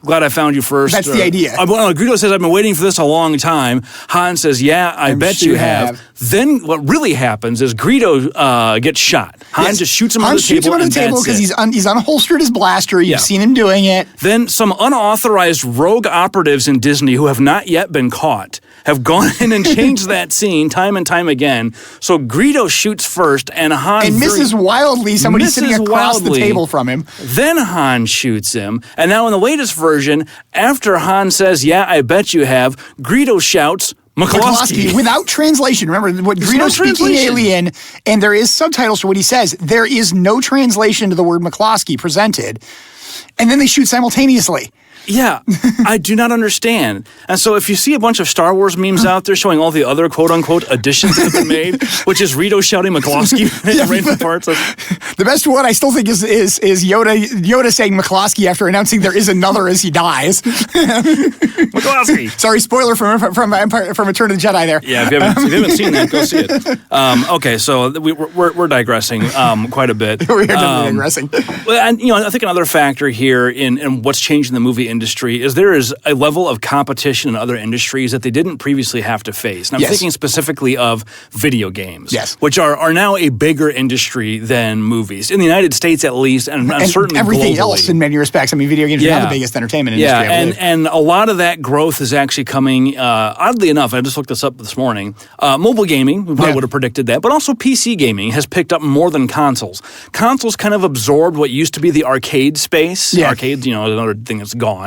Speaker 3: glad I found you first.
Speaker 4: That's the idea.
Speaker 3: Greedo says, I've been waiting for this a long time. Han says, yeah, I bet
Speaker 4: sure
Speaker 3: you have. Then what really happens is Greedo gets shot. Han just shoots him on the table.
Speaker 4: Because he's unholstered his blaster. You've seen him doing it.
Speaker 3: Then some unauthorized rogue operatives in Disney who have not yet been caught have gone in and changed that scene time and time again. So Greedo shoots first, and Han
Speaker 4: misses wildly. Somebody sitting across the table from him.
Speaker 3: Then Han shoots him, and now in the latest version, after Han says, "Yeah, I bet you have," Greedo shouts, McCloskey.
Speaker 4: Without translation. Remember, what Greedo's speaking alien, and there is subtitles to what he says. There is no translation to the word McCloskey presented, and then they shoot simultaneously.
Speaker 3: Yeah, I do not understand. And so if you see a bunch of Star Wars memes out there showing all the other quote-unquote additions that have been made, which is Rito shouting McCloskey in random parts of...
Speaker 4: The best one I still think is Yoda saying McCloskey after announcing there is another as he dies.
Speaker 3: McCloskey.
Speaker 4: Sorry, spoiler from Return of the Jedi there.
Speaker 3: Yeah, if you haven't seen that, go see it. Okay, so we're digressing quite a bit.
Speaker 4: We are definitely digressing.
Speaker 3: And I think another factor here in what's changed in the movie industry is there is a level of competition in other industries that they didn't previously have to face. And I'm thinking specifically of video games, which are now a bigger industry than movies, in the United States at least, and certainly
Speaker 4: everything
Speaker 3: globally.
Speaker 4: Else in many respects. I mean, video games are now the biggest entertainment industry.
Speaker 3: Yeah, and a lot of that growth is actually coming, oddly enough, I just looked this up this morning, mobile gaming, we probably would have predicted that, but also PC gaming has picked up more than consoles. Consoles kind of absorbed what used to be the arcade space. Yeah. Arcades, is another thing that's gone.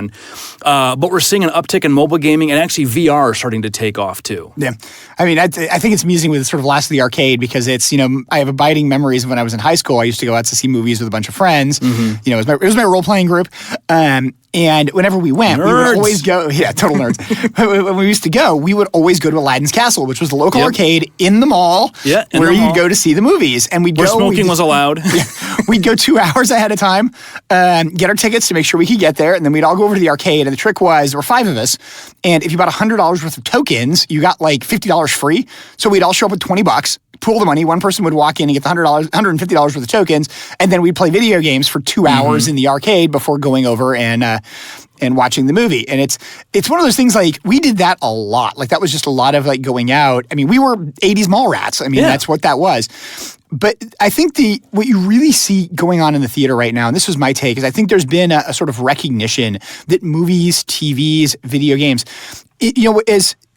Speaker 3: But we're seeing an uptick in mobile gaming, and actually VR is starting to take off too.
Speaker 4: Yeah. I mean, I think it's amusing with sort of Last of the Arcade because it's, I have abiding memories of when I was in high school. I used to go out to see movies with a bunch of friends. Mm-hmm. It was my role-playing group. And whenever we went, we would always go, total nerds. When we used to go, we would always go to Aladdin's Castle, which was the local arcade in the mall where you'd go to see the movies. And
Speaker 3: where smoking was allowed.
Speaker 4: We'd go 2 hours ahead of time, get our tickets to make sure we could get there, and then we'd all go over to the arcade. And the trick was, there were 5 of us, and if you bought $100 worth of tokens, you got like $50 free. So we'd all show up with $20. Pool the money. One person would walk in and get the $150 worth of tokens, and then we'd play video games for 2 hours in the arcade before going over and watching the movie. And it's one of those things, like, we did that a lot. Like, that was just a lot of like going out. I mean, we were 80s mall rats. I mean, that's what that was. But I think what you really see going on in the theater right now, and this was my take, is I think there's been a sort of recognition that movies, TVs, video games,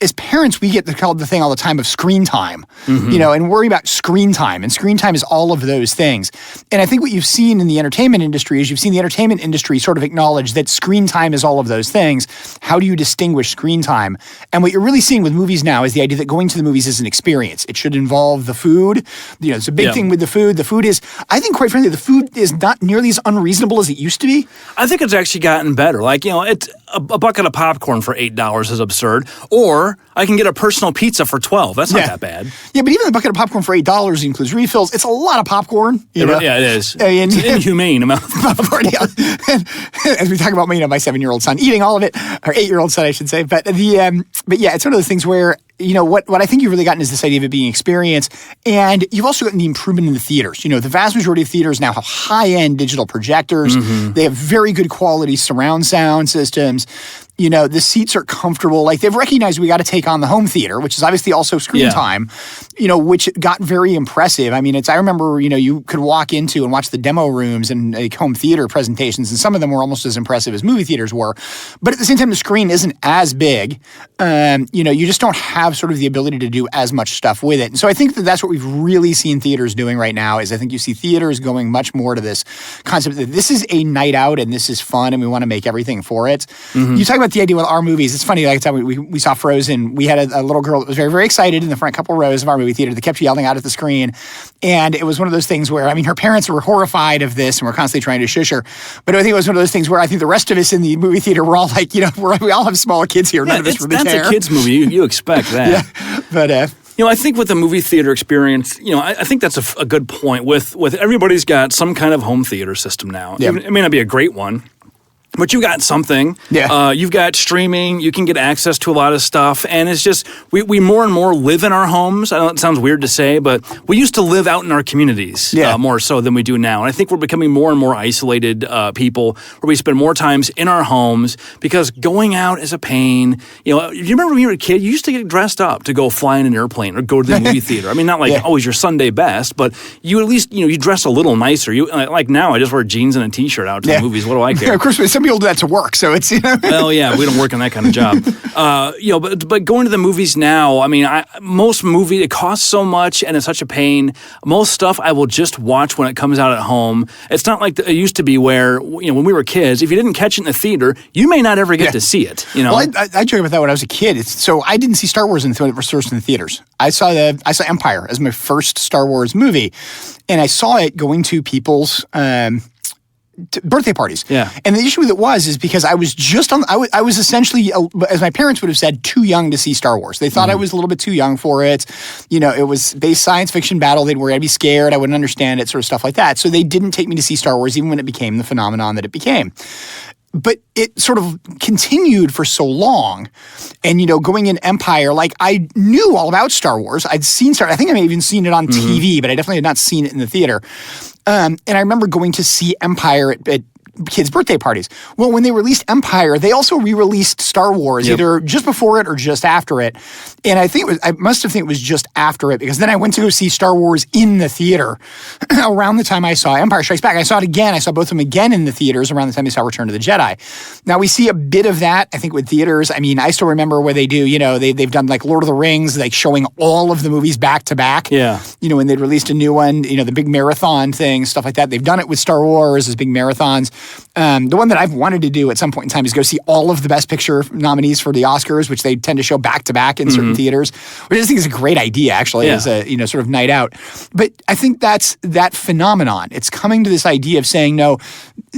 Speaker 4: as parents, we get called the thing all the time of screen time, and worry about screen time. And screen time is all of those things. And I think what you've seen in the entertainment industry is you've seen the entertainment industry sort of acknowledge that screen time is all of those things. How do you distinguish screen time? And what you're really seeing with movies now is the idea that going to the movies is an experience. It should involve the food. It's a big thing with the food. The food is, I think, quite frankly, the food is not nearly as unreasonable as it used to be.
Speaker 3: I think it's actually gotten better. Like, it's a bucket of popcorn for $8 is absurd. Or I can get a personal pizza for $12. That's not that bad.
Speaker 4: Yeah, but even the bucket of popcorn for $8 includes refills. It's a lot of popcorn.
Speaker 3: Yeah, it is. It's an inhumane amount of popcorn.
Speaker 4: As we talk about my 7-year-old son eating all of it, or 8-year-old son, I should say. But it's one of those things where, what I think you've really gotten is this idea of it being experience. And you've also gotten the improvement in the theaters. The vast majority of theaters now have high-end digital projectors. Mm-hmm. They have very good quality surround sound systems. The seats are comfortable. Like, they've recognized we got to take on the home theater, which is obviously also screen time, which got very impressive. I mean, I remember, you could walk into and watch the demo rooms and home theater presentations, and some of them were almost as impressive as movie theaters were. But at the same time, the screen isn't as big. You just don't have sort of the ability to do as much stuff with it. And so I think that's what we've really seen theaters doing right now is I think you see theaters going much more to this concept that this is a night out and this is fun and we want to make everything for it. Mm-hmm. You talk about the idea with our movies. It's funny, like the time we saw Frozen, we had a little girl that was very, very excited in the front couple rows of our movie theater that kept yelling out at the screen. And it was one of those things where, her parents were horrified of this and were constantly trying to shush her. But I think it was one of those things where I think the rest of us in the movie theater were all like, we all have smaller kids here. None of us really care.
Speaker 3: That's a kid's movie. You expect that.
Speaker 4: Yeah.
Speaker 3: I think with the movie theater experience, I think that's a good point. With everybody's got some kind of home theater system now.
Speaker 4: Yeah.
Speaker 3: It may not be a great one, but you got something.
Speaker 4: Yeah.
Speaker 3: You've got streaming. You can get access to a lot of stuff. And it's just, we more and more live in our homes. I know it sounds weird to say, but we used to live out in our communities more so than we do now. And I think we're becoming more and more isolated people where we spend more times in our homes because going out is a pain. You remember when you were a kid, you used to get dressed up to go fly in an airplane or go to the movie theater. I mean, not like always your Sunday best, but you at least, you dress a little nicer. Like now, I just wear jeans and a T-shirt out to the movies. What do I care?
Speaker 4: Yeah, of course, some people do that to work, so it's
Speaker 3: Well, yeah, we don't work on that kind of job. But going to the movies now, I mean, most movies it costs so much and it's such a pain. Most stuff I will just watch when it comes out at home. It's not like it used to be where when we were kids, if you didn't catch it in the theater, you may not ever get to see it.
Speaker 4: Well, I joke about that when I was a kid. So I didn't see Star Wars when it was first in the theaters. I saw Empire as my first Star Wars movie, and I saw it going to people's birthday parties.
Speaker 3: Yeah.
Speaker 4: And the issue with it is because I was just I was essentially, as my parents would have said, too young to see Star Wars. They thought I was a little bit too young for it. It was based science fiction battle. They'd worry I'd be scared. I wouldn't understand it, sort of stuff like that. So they didn't take me to see Star Wars even when it became the phenomenon that it became. But it sort of continued for so long. And, going in Empire, like I knew all about Star Wars. I'd seen I think I may have even seen it on TV, but I definitely had not seen it in the theater. And I remember going to see Empire at kids' birthday parties. Well, when they released Empire, they also re-released Star Wars, either just before it or just after it. And I must have think it was just after it, because then I went to go see Star Wars in the theater around the time I saw Empire Strikes Back. I saw it again. I saw both of them again in the theaters around the time I saw Return of the Jedi. Now, we see a bit of that, I think, with theaters. I mean, I still remember where they do, they've done like Lord of the Rings, like showing all of the movies back to back.
Speaker 3: Yeah.
Speaker 4: When they'd released a new one, the big marathon thing, stuff like that. They've done it with Star Wars as big marathons. The one that I've wanted to do at some point in time is go see all of the Best Picture nominees for the Oscars, which they tend to show back to back in certain theaters, which I just think is a great idea, actually, as a sort of night out. But I think that's that phenomenon. It's coming to this idea of saying, no,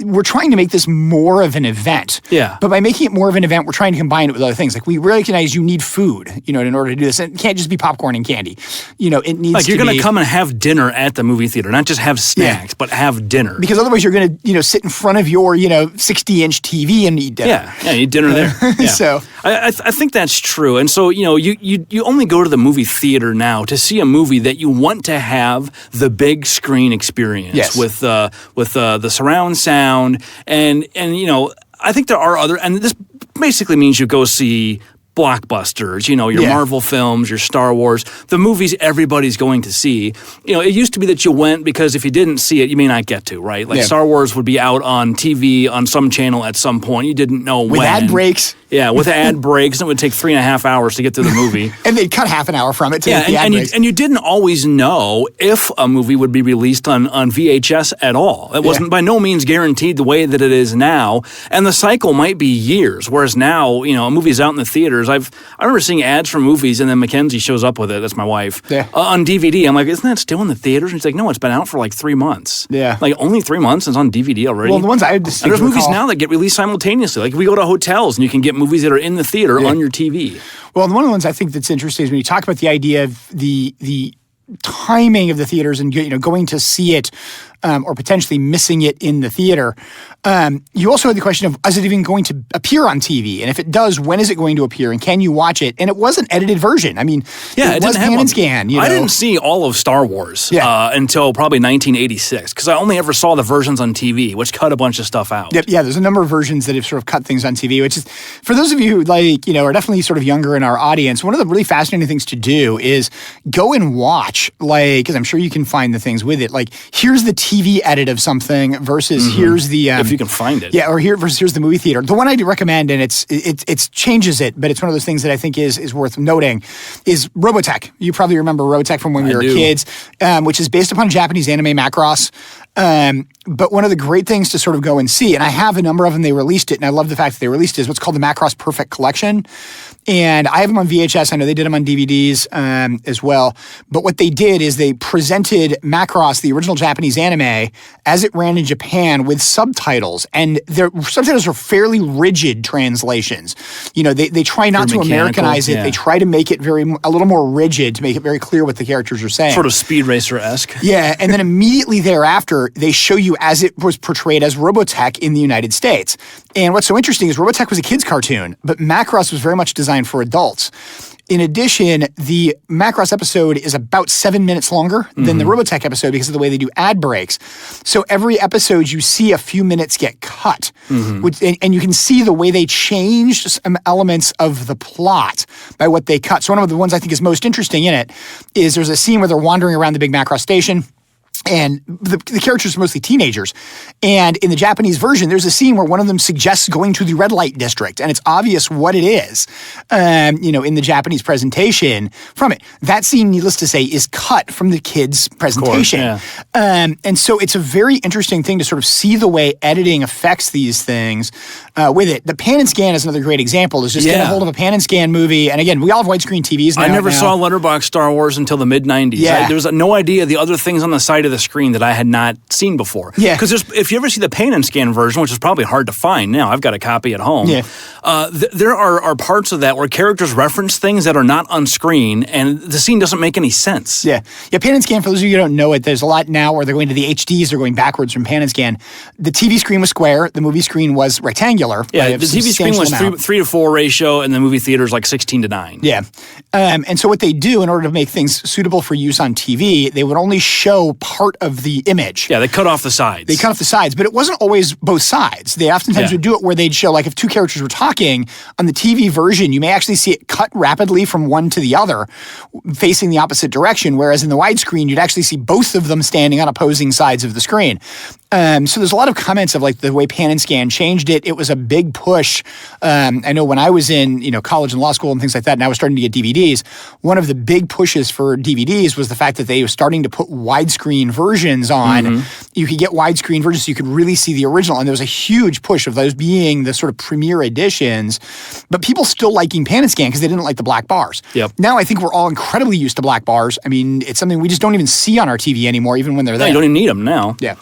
Speaker 4: we're trying to make this more of an event.
Speaker 3: Yeah.
Speaker 4: But by making it more of an event, we're trying to combine it with other things. Like we recognize you need food, in order to do this. It can't just be popcorn and candy. It needs
Speaker 3: like
Speaker 4: to
Speaker 3: you're going
Speaker 4: be,
Speaker 3: to come and have dinner at the movie theater, not just have snacks, but have dinner.
Speaker 4: Because otherwise you're going to, sit in front of your, 60-inch TV and eat dinner.
Speaker 3: Yeah, eat dinner there. Yeah.
Speaker 4: So
Speaker 3: I think that's true. And so, you only go to the movie theater now to see a movie that you want to have the big screen experience with the surround sound and I think there are other, and this basically means you go see blockbusters, your Marvel films, your Star Wars, the movies everybody's going to see. It used to be that you went because if you didn't see it, you may not get to, right? Like Star Wars would be out on TV on some channel at some point. You didn't know when.
Speaker 4: With ad breaks.
Speaker 3: Yeah, with ad breaks. It would take 3.5 hours to get through the movie.
Speaker 4: And they'd cut half an hour from it to the ad breaks.
Speaker 3: And you didn't always know if a movie would be released on VHS at all. It wasn't by no means guaranteed the way that it is now. And the cycle might be years, whereas now, a movie's out in the theaters. I remember seeing ads for movies, and then Mackenzie shows up with it. That's my wife.
Speaker 4: Yeah.
Speaker 3: On DVD. I'm like, isn't that still in the theaters? And she's like, no, it's been out for like 3 months.
Speaker 4: Yeah.
Speaker 3: Like only 3 months and it's on DVD already.
Speaker 4: Well, the ones I
Speaker 3: and there's movies now that get released simultaneously. Like we go to hotels and you can get movies that are in the theater on your TV.
Speaker 4: Well, one of the ones I think that's interesting is when you talk about the idea of the timing of the theaters and going to see it or potentially missing it in the theater. You also had the question of, is it even going to appear on TV? And if it does, when is it going to appear? And can you watch it? And it was an edited version. I mean, it was pan and scan.
Speaker 3: I didn't see all of Star Wars until probably 1986 because I only ever saw the versions on TV, which cut a bunch of stuff out.
Speaker 4: Yeah, there's a number of versions that have sort of cut things on TV, which is, for those of you who are definitely sort of younger in our audience, one of the really fascinating things to do is go and watch, because I'm sure you can find the things with it. Like, here's the TV edit of something versus here's the...
Speaker 3: if you can find it.
Speaker 4: Yeah, or here's the movie theater. The one I do recommend, and it changes it, but it's one of those things that I think is worth noting, is Robotech. You probably remember Robotech from when we were kids, which is based upon Japanese anime Macross. But one of the great things to sort of go and see, and I have a number of them, they released it, and I love the fact that they released it, is what's called the Macross Perfect Collection. And I have them on VHS. I know they did them on DVDs as well. But what they did is they presented Macross, the original Japanese anime, as it ran in Japan with subtitles. And their subtitles are fairly rigid translations. You know, they try not to Americanize it. Yeah. They try to make it a little more rigid to make it very clear what the characters are saying.
Speaker 3: Sort of Speed Racer-esque.
Speaker 4: Yeah, and then immediately thereafter, they show you as it was portrayed as Robotech in the United States. And what's so interesting is Robotech was a kid's cartoon, but Macross was very much designed for adults. In addition, the Macross episode is about 7 minutes longer than the Robotech episode because of the way they do ad breaks. So every episode you see a few minutes get cut. And you can see the way they changed some elements of the plot by what they cut. So one of the ones I think is most interesting in it is there's a scene where they're wandering around the big Macross station. And the characters are mostly teenagers. And in the Japanese version, there's a scene where one of them suggests going to the red light district. And it's obvious what it is, in the Japanese presentation from it. That scene, needless to say, is cut from the kid's presentation.
Speaker 3: Course, yeah.
Speaker 4: And so it's a very interesting thing to sort of see the way editing affects these things with it. The pan and scan is another great example. Is just get a hold of a pan and scan movie. And again, we all have widescreen TVs now.
Speaker 3: I never saw Letterboxd Star Wars until the mid-'90s.
Speaker 4: Yeah.
Speaker 3: There was no idea the other things on the side of the screen that I had not seen before.
Speaker 4: Yeah.
Speaker 3: Because if you ever see the pan and scan version, which is probably hard to find now, I've got a copy at home.
Speaker 4: Yeah.
Speaker 3: There are parts of that where characters reference things that are not on screen, and the scene doesn't make any sense.
Speaker 4: Yeah. Yeah, pan and scan, for those of you who don't know it, there's a lot now where they're going to the HDs, they're going backwards from pan and scan. The TV screen was square, the movie screen was rectangular.
Speaker 3: Yeah, the TV screen was 3 to 4 ratio, and the movie theater's like 16 to 9.
Speaker 4: Yeah. And so what they do in order to make things suitable for use on TV, they would only show part of the image.
Speaker 3: Yeah, they cut off the sides.
Speaker 4: They cut off the sides, but it wasn't always both sides. They oftentimes would do it where they'd show, like if two characters were talking, on the TV version, you may actually see it cut rapidly from one to the other, facing the opposite direction, whereas in the widescreen, you'd actually see both of them standing on opposing sides of the screen. So there's a lot of comments of like the way pan and scan changed it. It was a big push. I know when I was in college and law school and things like that, and I was starting to get DVDs, one of the big pushes for DVDs was the fact that they were starting to put widescreen versions on. You could get widescreen versions so you could really see the original, and there was a huge push of those being the sort of premier editions, but people still liking pan and scan because they didn't like the black bars.
Speaker 3: Yep.
Speaker 4: Now I think we're all incredibly used to black bars. I mean, it's something we just don't even see on our TV anymore, even when they're there.
Speaker 3: No, you don't even need them now.
Speaker 4: Yeah.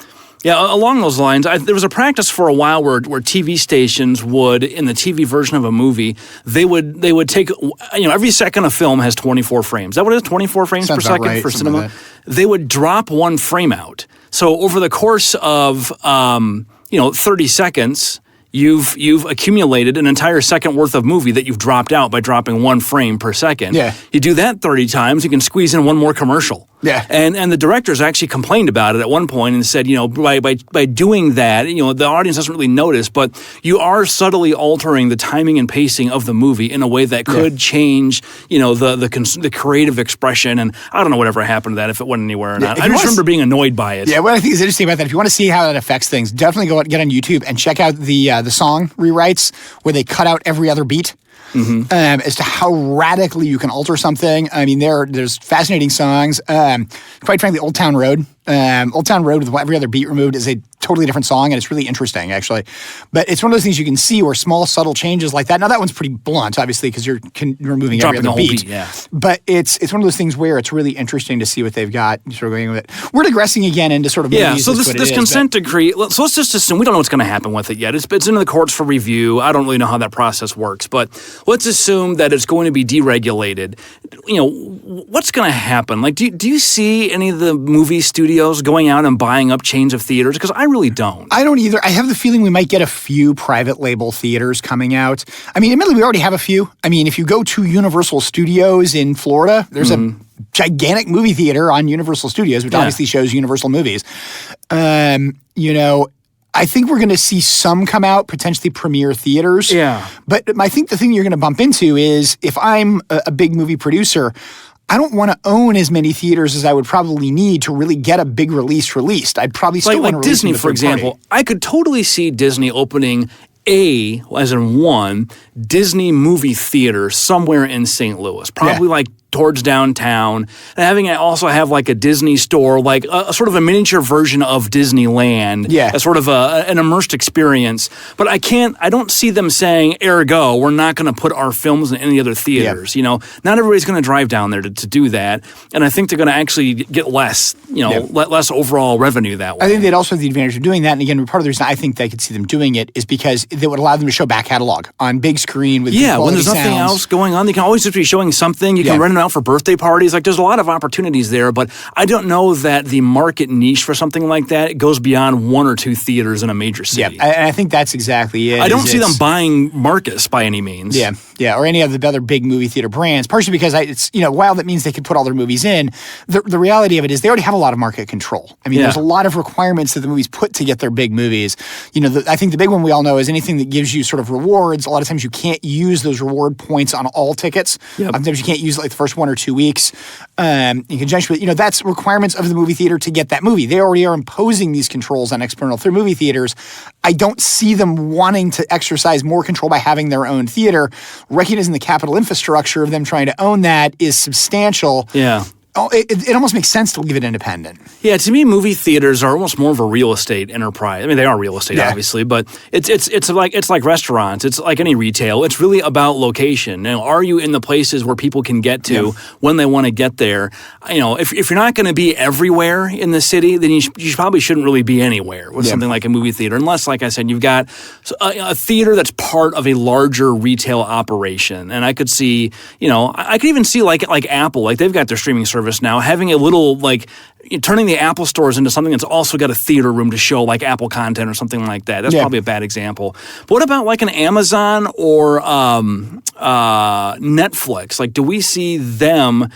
Speaker 3: Yeah, along those lines, there was a practice for a while where TV stations would, in the TV version of a movie, they would take, every second a film has 24 frames. Is that what it is, 24 frames per second for cinema?
Speaker 4: Like
Speaker 3: they would drop one frame out. So over the course of, 30 seconds, you've accumulated an entire second worth of movie that you've dropped out by dropping one frame per second.
Speaker 4: Yeah.
Speaker 3: You do that 30 times, you can squeeze in one more commercial.
Speaker 4: Yeah.
Speaker 3: And the directors actually complained about it at one point and said, by doing that, the audience doesn't really notice, but you are subtly altering the timing and pacing of the movie in a way that could change, the creative expression. And I don't know whatever happened to that, if it went anywhere or not. I just remember being annoyed by it.
Speaker 4: Yeah, what I think is interesting about that, if you want to see how that affects things, definitely get on YouTube and check out the song rewrites where they cut out every other beat. As to how radically you can alter something. I mean, there's fascinating songs. Quite frankly, Old Town Road. Old Town Road with every other beat removed is a totally different song, and it's really interesting, actually. But it's one of those things you can see where small, subtle changes like that. Now, that one's pretty blunt, obviously, because you're removing every other beat.
Speaker 3: Yeah.
Speaker 4: But it's one of those things where it's really interesting to see what they've got. Sort of going with it. We're digressing again into sort of movies.
Speaker 3: Yeah. So this consent decree. So let's just assume we don't know what's going to happen with it yet. It's into the courts for review. I don't really know how that process works, but let's assume that it's going to be deregulated. What's going to happen? Like, do you see any of the movie studios going out and buying up chains of theaters? Because I really don't.
Speaker 4: I don't either. I have the feeling we might get a few private label theaters coming out. I mean, admittedly, we already have a few. I mean, if you go to Universal Studios in Florida, there's a gigantic movie theater on Universal Studios, which obviously shows Universal movies. I think we're going to see some come out, potentially premiere theaters.
Speaker 3: Yeah.
Speaker 4: But I think the thing you're going to bump into is if I'm a big movie producer, I don't want to own as many theaters as I would probably need to really get a big release released. I'd probably still want to release
Speaker 3: Disney, for example. I could totally see Disney opening as in one, Disney movie theater somewhere in St. Louis. Probably like towards downtown, and having it also have like a Disney store, like a sort of a miniature version of Disneyland, as sort of an immersed experience. But I don't see them saying, ergo, we're not going to put our films in any other theaters. Not everybody's going to drive down there to do that, and I think they're going to actually get less, less overall revenue that way.
Speaker 4: I think they'd also have the advantage of doing that, and again, part of the reason I think I could see them doing it is because they would allow them to show back catalog on big screen with
Speaker 3: when there's nothing else going on. They can always just be showing something. You can rent it out for birthday parties. Like, there's a lot of opportunities there, but I don't know that the market niche for something like that goes beyond 1 or 2 theaters in a major city.
Speaker 4: Yeah, and I think that's exactly it.
Speaker 3: I don't see them buying Marcus by any means.
Speaker 4: Yeah, or any of the other big movie theater brands, partially because it's, while that means they could put all their movies in, the reality of it is they already have a lot of market control. I mean, there's a lot of requirements that the movies put to get their big movies. I think the big one we all know is anything that gives you sort of rewards. A lot of times you can't use those reward points on all tickets. Sometimes you can't use it like the first 1 or 2 weeks in conjunction with, that's requirements of the movie theater to get that movie. They already are imposing these controls on external movie theaters. I don't see them wanting to exercise more control by having their own theater, recognizing the capital infrastructure of them trying to own that is substantial. It almost makes sense to leave it independent.
Speaker 3: Yeah, to me, movie theaters are almost more of a real estate enterprise. I mean, they are real estate, obviously, but it's like restaurants. It's like any retail. It's really about location. Are you in the places where people can get to when they want to get there? If you're not going to be everywhere in the city, then you probably shouldn't really be anywhere with something like a movie theater, unless, like I said, you've got a theater that's part of a larger retail operation. And I could see, I could even see like Apple, like they've got their streaming service now, having a little, like, turning the Apple stores into something that's also got a theater room to show like Apple content or something like that. That's probably a bad example. But what about like an Amazon or Netflix? Like, do we see them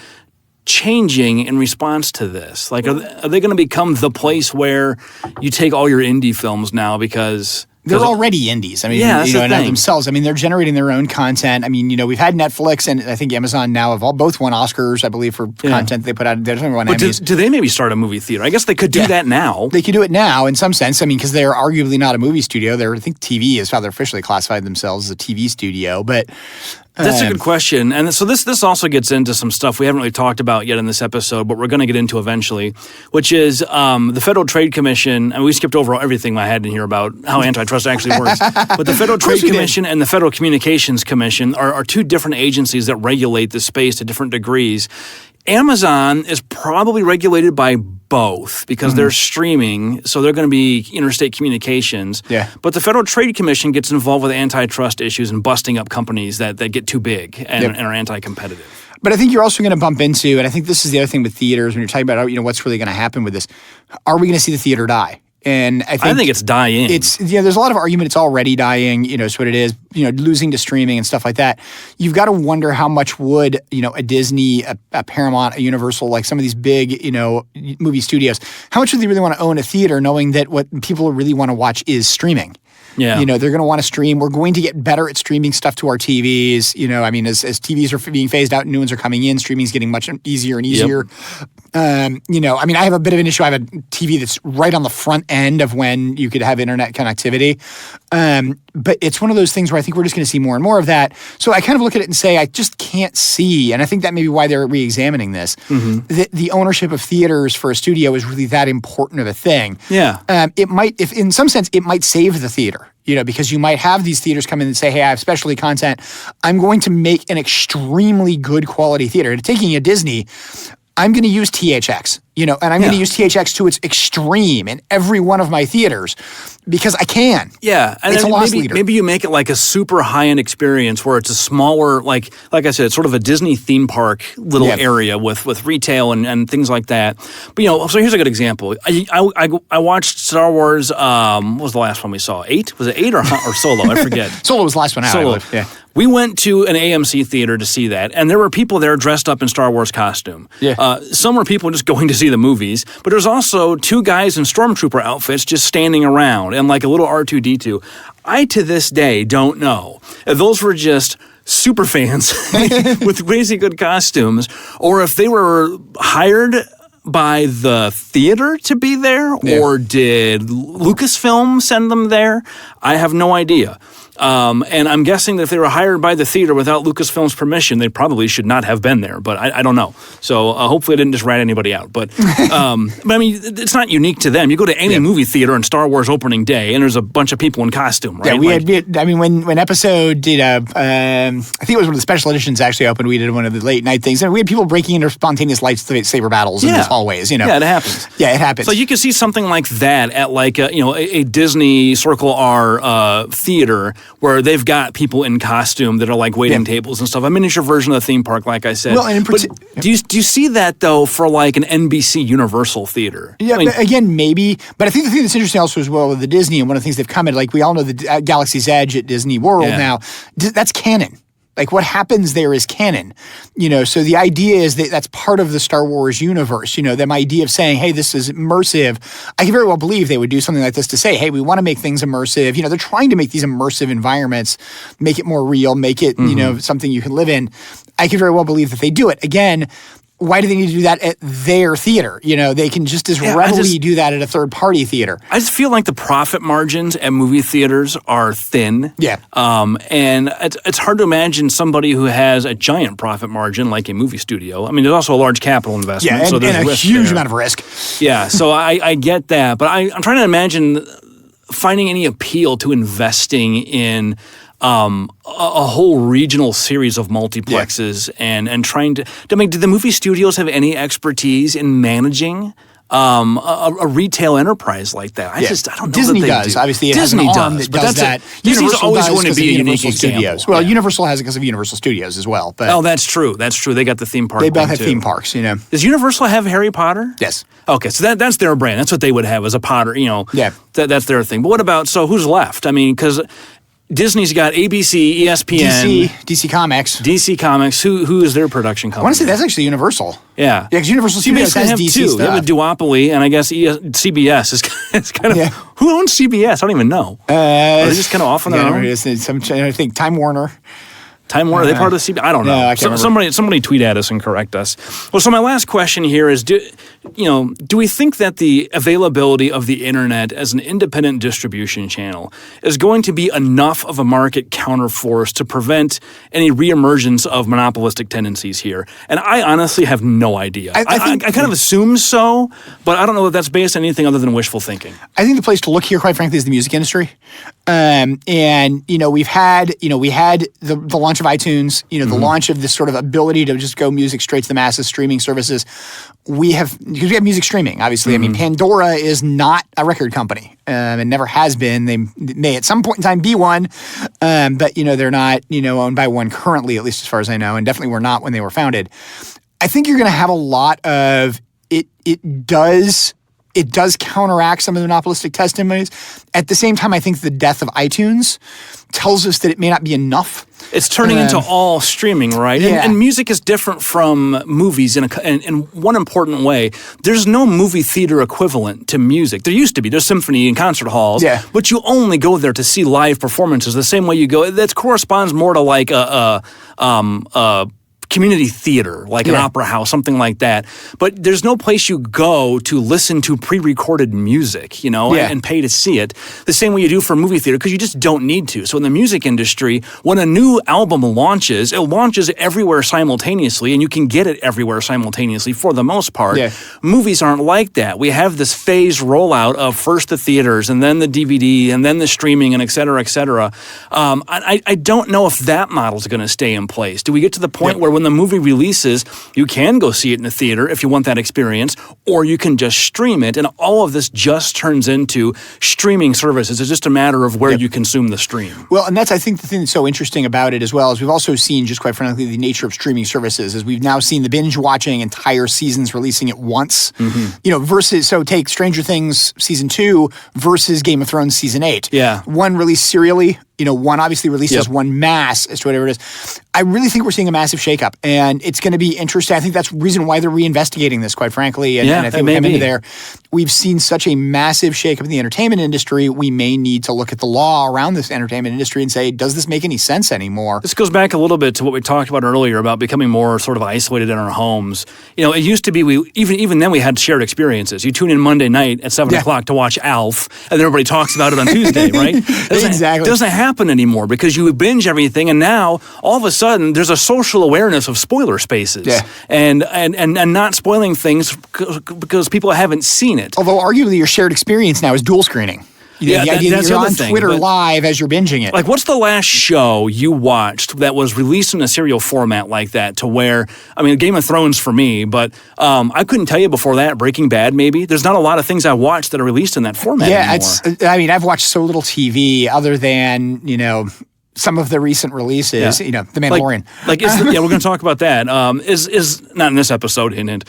Speaker 3: changing in response to this? Like, are they going to become the place where you take all your indie films now because...
Speaker 4: They're already indies. I mean, and of themselves. I mean, they're generating their own content. I mean, we've had Netflix and I think Amazon now have both won Oscars, I believe, for content they put out. There's only one Emmys.
Speaker 3: Do they maybe start a movie theater? I guess they could do that now.
Speaker 4: They could do it now in some sense. I mean, because they're arguably not a movie studio. I think TV is how they're officially classified themselves as a TV studio. But
Speaker 3: that's a good question. And so this also gets into some stuff we haven't really talked about yet in this episode, but we're going to get into eventually, which is the Federal Trade Commission. And we skipped over everything I had in here about how antitrust actually works. But the Federal Trade Commission and the Federal Communications Commission are 2 different agencies that regulate the space to different degrees. Amazon is probably regulated by both because they're streaming, so they're going to be interstate communications. But the Federal Trade Commission gets involved with antitrust issues and busting up companies that get too big and are anti-competitive.
Speaker 4: But I think you're also going to bump into, and I think this is the other thing with theaters when you're talking about what's really going to happen with this. Are we going to see the theater die? And I think
Speaker 3: it's dying.
Speaker 4: There's a lot of argument. It's already dying. It's what it is. Losing to streaming and stuff like that. You've got to wonder how much would a Disney, a Paramount, a Universal, like some of these big movie studios, how much would they really want to own a theater, knowing that what people really want to watch is streaming? They're going to want to stream. We're going to get better at streaming stuff to our TVs. I mean, as TVs are being phased out and new ones are coming in, streaming is getting much easier and easier. I mean, I have a bit of an issue. I have a TV that's right on the front end of when you could have internet connectivity. But it's one of those things where I think we're just going to see more and more of that. So I kind of look at it and say, I just can't see, and I think that may be why they're re-examining this, that the ownership of theaters for a studio is really that important of a thing. It might, if in some sense, it might save the theater. Because you might have these theaters come in and say, hey, I have specialty content. I'm going to make an extremely good quality theater. Taking a Disney, I'm going to use THX, and I'm going to use THX to its extreme in every one of my theaters because I can.
Speaker 3: Yeah, and
Speaker 4: it's a loss leader.
Speaker 3: Maybe you make it like a super high-end experience where it's a smaller, like I said, it's sort of a Disney theme park little area with retail and things like that. But so here's a good example. I watched Star Wars. What was the last one we saw? 8? Was it 8 or Solo? I forget.
Speaker 4: Solo was the last one out.
Speaker 3: Solo. We went to an AMC theater to see that, and there were people there dressed up in Star Wars costume. Some were people just going to see the movies, but there's also 2 guys in Stormtrooper outfits just standing around and like a little R2-D2. I, to this day, don't know if those were just super fans with crazy good costumes or if they were hired by the theater to be there, or did Lucasfilm send them there? I have no idea. And I'm guessing that if they were hired by the theater without Lucasfilm's permission, they probably should not have been there. But I don't know. So hopefully I didn't just rat anybody out. But I mean, it's not unique to them. You go to any movie theater on Star Wars opening day, and there's a bunch of people in costume, right?
Speaker 4: Yeah, I mean, when Episode did, I think it was one of the special editions actually opened, we did one of the late night things, and we had people breaking into spontaneous lightsaber battles in the hallways,
Speaker 3: Yeah, it happens.
Speaker 4: Yeah, it happens.
Speaker 3: So you can see something like that at like a Disney Circle R theater where they've got people in costume that are like waiting tables and stuff. A miniature version of the theme park, like I said.
Speaker 4: Well, and
Speaker 3: do you see that though for like an NBC Universal theater?
Speaker 4: Yeah, again, maybe. But I think the thing that's interesting also as well with the Disney, and one of the things they've commented, like we all know the Galaxy's Edge at Disney World now, that's canon. Like what happens there is canon, so the idea is that that's part of the Star Wars universe, the idea of saying, hey, this is immersive. I can very well believe they would do something like this to say, hey, we want to make things immersive. They're trying to make these immersive environments, make it more real, make it, something you can live in. I can very well believe that they do it. Again, why do they need to do that at their theater? They can just as readily do that at a third-party theater.
Speaker 3: I just feel like the profit margins at movie theaters are thin.
Speaker 4: Yeah.
Speaker 3: And it's hard to imagine somebody who has a giant profit margin like a movie studio. I mean, there's also a large capital investment.
Speaker 4: Yeah,
Speaker 3: so there's
Speaker 4: and a
Speaker 3: risk
Speaker 4: huge
Speaker 3: there.
Speaker 4: amount of risk.
Speaker 3: Yeah, so I get that. But I'm trying to imagine finding any appeal to investing in a whole regional series of multiplexes and trying to I mean, do the movie studios have any expertise in managing a retail enterprise like that? I don't know.
Speaker 4: Disney
Speaker 3: that they
Speaker 4: does.
Speaker 3: do.
Speaker 4: Obviously, it
Speaker 3: Disney
Speaker 4: has an arm
Speaker 3: does,
Speaker 4: that
Speaker 3: but
Speaker 4: does that.
Speaker 3: Disney's
Speaker 4: Universal
Speaker 3: always
Speaker 4: does
Speaker 3: going to
Speaker 4: because
Speaker 3: be
Speaker 4: of
Speaker 3: a unique
Speaker 4: Universal Studios.
Speaker 3: example.
Speaker 4: Well, Universal has it because of Universal Studios as well. But
Speaker 3: oh, that's true. That's true. They got the theme park.
Speaker 4: They both have
Speaker 3: too.
Speaker 4: theme parks.
Speaker 3: Does Universal have Harry Potter?
Speaker 4: Yes.
Speaker 3: Okay, so that's their brand. That's what they would have as a Potter.
Speaker 4: Yeah.
Speaker 3: That's their thing. But what about who's left? I mean, because Disney's got ABC, ESPN,
Speaker 4: DC Comics.
Speaker 3: DC Comics. Who is their production company?
Speaker 4: I want to say that's actually Universal.
Speaker 3: Yeah,
Speaker 4: because Universal Studios has
Speaker 3: have
Speaker 4: DC
Speaker 3: two.
Speaker 4: stuff.
Speaker 3: They have a duopoly, and I guess CBS is kind of who owns CBS? I don't even know. Are they just kind of off on their own?
Speaker 4: I think Time Warner.
Speaker 3: Time Warner, are they part of the CBS? I don't know.
Speaker 4: No, I can't remember.
Speaker 3: Somebody tweet at us and correct us. Well, so my last question here is, do we think that the availability of the internet as an independent distribution channel is going to be enough of a market counterforce to prevent any reemergence of monopolistic tendencies here? And I honestly have no idea. I kind of assume so, but I don't know that that's based on anything other than wishful thinking.
Speaker 4: I think the place to look here, quite frankly, is the music industry. And we had the launch of iTunes, the launch of this sort of ability to just go music straight to the masses, streaming services. Because we have music streaming, obviously. I mean, Pandora is not a record company. It never has been. They may at some point in time be one, but they're not owned by one currently, at least as far as I know, and definitely were not when they were founded. I think you're going to have a lot of it. It does counteract some of the monopolistic testimonies. At the same time, I think the death of iTunes tells us that it may not be enough.
Speaker 3: It's turning into all streaming, right?
Speaker 4: Yeah.
Speaker 3: And music is different from movies in one important way. There's no movie theater equivalent to music. There used to be. There's symphony and concert halls, but you only go there to see live performances the same way you go. That corresponds more to like a community theater, like an opera house, something like that. But there's no place you go to listen to pre-recorded music, and pay to see it the same way you do for movie theater, because you just don't need to. So in the music industry, when a new album launches, it launches everywhere simultaneously, and you can get it everywhere simultaneously for the most part. Yeah. Movies aren't like that. We have this phased rollout of first the theaters, and then the DVD, and then the streaming, and et cetera, et cetera. I don't know if that model is going to stay in place. Do we get to the point where when the movie releases, you can go see it in the theater if you want that experience, or you can just stream it, and all of this just turns into streaming services. It's just a matter of where you consume the stream. Well,
Speaker 4: and that's, I think, the thing that's so interesting about it as well, is we've also seen, just quite frankly, the nature of streaming services, is we've now seen the binge-watching entire seasons releasing at once, versus, so take Stranger Things Season 2 versus Game of Thrones Season 8.
Speaker 3: Yeah.
Speaker 4: One released serially, one obviously releases one mass as to whatever it is. I really think we're seeing a massive shakeup, and it's going to be interesting. I think that's the reason why they're reinvestigating this, quite frankly. And I think we'll come into there. We've seen such a massive shakeup in the entertainment industry. We may need to look at the law around this entertainment industry and say, does this make any sense anymore?
Speaker 3: This goes back a little bit to what we talked about earlier about becoming more sort of isolated in our homes. It used to be even then we had shared experiences. You tune in Monday night at 7 o'clock to watch Alf, and then everybody talks about it on Tuesday, right?
Speaker 4: Exactly.
Speaker 3: It doesn't happen anymore because you binge everything, and now all of a sudden there's a social awareness of spoiler spaces and not spoiling things because people haven't seen it.
Speaker 4: Although arguably your shared experience now is dual screening. The idea that you're on Twitter live as you're binging it.
Speaker 3: Like, what's the last show you watched that was released in a serial format like that to where, Game of Thrones for me, but I couldn't tell you before that, Breaking Bad maybe. There's not a lot of things I watched that are released in that format anymore.
Speaker 4: I've watched so little TV other than, some of the recent releases, The Mandalorian.
Speaker 3: We're going to talk about that. Is not in this episode, hint.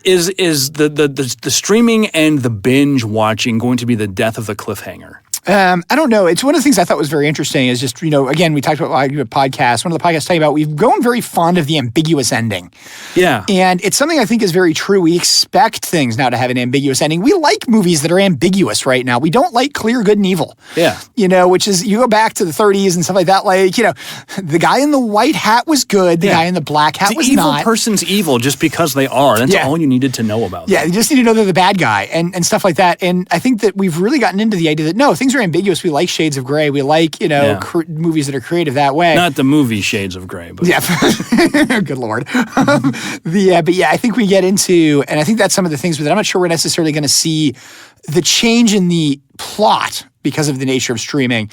Speaker 3: Is the streaming and the binge watching going to be the death of the cliffhanger?
Speaker 4: I don't know. It's one of the things I thought was very interesting is just, again, we talked about podcasts. One of the podcasts talking about we've grown very fond of the ambiguous ending. Yeah. And it's something I think is very true. We expect things now to have an ambiguous ending. We like movies that are ambiguous right now. We don't like clear good and evil.
Speaker 3: Yeah.
Speaker 4: Which is, you go back to the 30s and stuff like that, the guy in the white hat was good, the guy in the black hat was not.
Speaker 3: The evil person's evil just because they are. That's all you needed to know about them.
Speaker 4: Yeah, you just need to know they're the bad guy and stuff like that. And I think that we've really gotten into the idea that, no, things are ambiguous. We like shades of gray. We like, movies that are creative that way.
Speaker 3: Not the movie Shades of Grey, but
Speaker 4: good Lord. I think we get into, and I think that's some of the things that I'm not sure we're necessarily going to see the change in the plot because of the nature of streaming.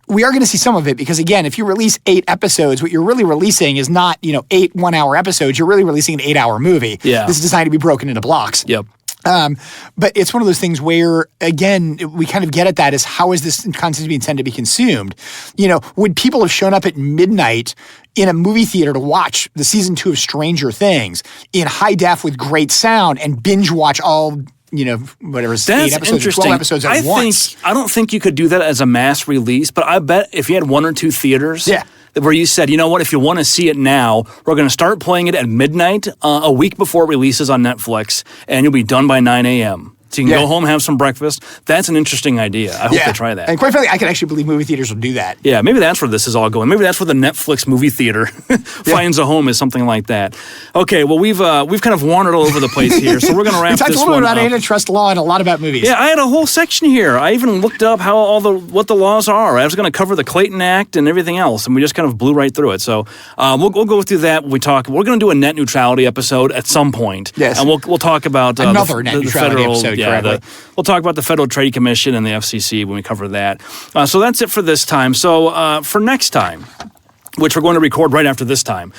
Speaker 4: We are going to see some of it because, again, if you release 8 episodes, what you're really releasing is not, 8 one-hour episodes. You're really releasing an 8-hour movie.
Speaker 3: Yeah.
Speaker 4: This is designed to be broken into blocks.
Speaker 3: Yep.
Speaker 4: But it's one of those things where, again, we kind of get at that is how is this content being intended to be consumed? Would people have shown up at midnight in a movie theater to watch the season 2 of Stranger Things in high def with great sound and binge watch all, whatever, 8 episodes or 12 episodes at once?
Speaker 3: I don't think you could do that as a mass release, but I bet if you had 1 or 2 theaters where you said, you know what, if you want to see it now, we're going to start playing it at midnight a week before it releases on Netflix, and you'll be done by 9 a.m. So you can go home, have some breakfast. That's an interesting idea. I hope they try that.
Speaker 4: And quite frankly, I can actually believe movie theaters will do that.
Speaker 3: Yeah, maybe that's where this is all going. Maybe that's where the Netflix movie theater finds a home, is something like that. Okay, well, we've kind of wandered all over the place here, so we're going to wrap this one up.
Speaker 4: We talked a little bit about antitrust law and a lot about movies.
Speaker 3: Yeah, I had a whole section here. I even looked up what the laws are. I was going to cover the Clayton Act and everything else, and we just kind of blew right through it. So we'll go through that when we talk. We're going to do a net neutrality episode at some point.
Speaker 4: Yes.
Speaker 3: And we'll talk about
Speaker 4: another net neutrality episode, correctly.
Speaker 3: We'll talk about the Federal Trade Commission and the FCC when we cover that. So that's it for this time. So for next time, which we're going to record right after this time.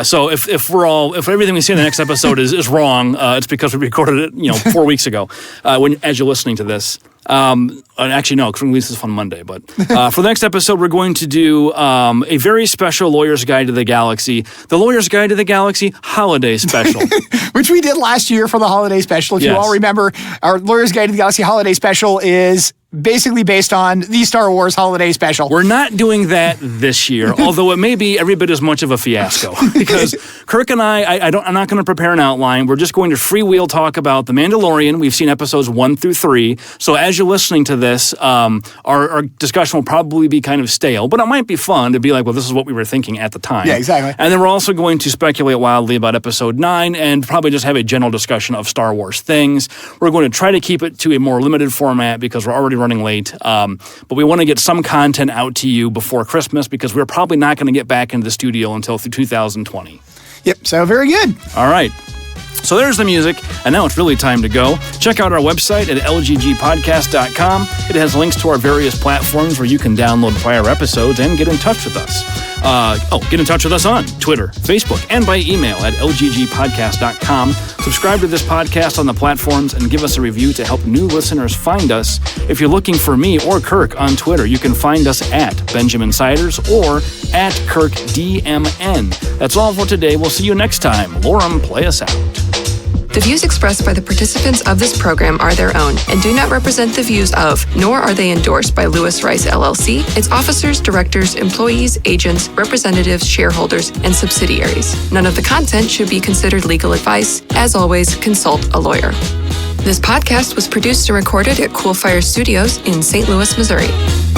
Speaker 3: So if everything we see in the next episode is wrong, it's because we recorded it 4 weeks ago as you're listening to this. Actually, no, because we release this on Monday. But for the next episode, we're going to do a very special Lawyer's Guide to the Galaxy. The Lawyer's Guide to the Galaxy Holiday Special.
Speaker 4: Which we did last year for the holiday special. If you all remember, our Lawyer's Guide to the Galaxy Holiday Special is basically based on the Star Wars Holiday Special.
Speaker 3: We're not doing that this year, although it may be every bit as much of a fiasco. Because Kirk and I'm not going to prepare an outline. We're just going to freewheel talk about The Mandalorian. We've seen episodes 1 through 3. So as you're listening to this, our discussion will probably be kind of stale, but it might be fun to be like, well, this is what we were thinking at the time.
Speaker 4: Yeah, exactly.
Speaker 3: And then we're also going to speculate wildly about episode 9 and probably just have a general discussion of Star Wars things. We're going to try to keep it to a more limited format because we're already running late. But we want to get some content out to you before Christmas because we're probably not going to get back into the studio until 2020.
Speaker 4: Yep, so very good.
Speaker 3: All right. So there's the music, and now it's really time to go. Check out our website at lggpodcast.com. It has links to our various platforms where you can download prior episodes and get in touch with us. Get in touch with us on Twitter, Facebook, and by email at lggpodcast.com. Subscribe to this podcast on the platforms and give us a review to help new listeners find us. If you're looking for me or Kirk on Twitter, you can find us at Benjamin Siders or at KirkDMN. That's all for today. We'll see you next time. Lorem, play us out.
Speaker 1: The views expressed by the participants of this program are their own and do not represent the views of, nor are they endorsed by Lewis Rice LLC, its officers, directors, employees, agents, representatives, shareholders, and subsidiaries. None of the content should be considered legal advice. As always, consult a lawyer. This podcast was produced and recorded at Cool Fire Studios in St. Louis, Missouri.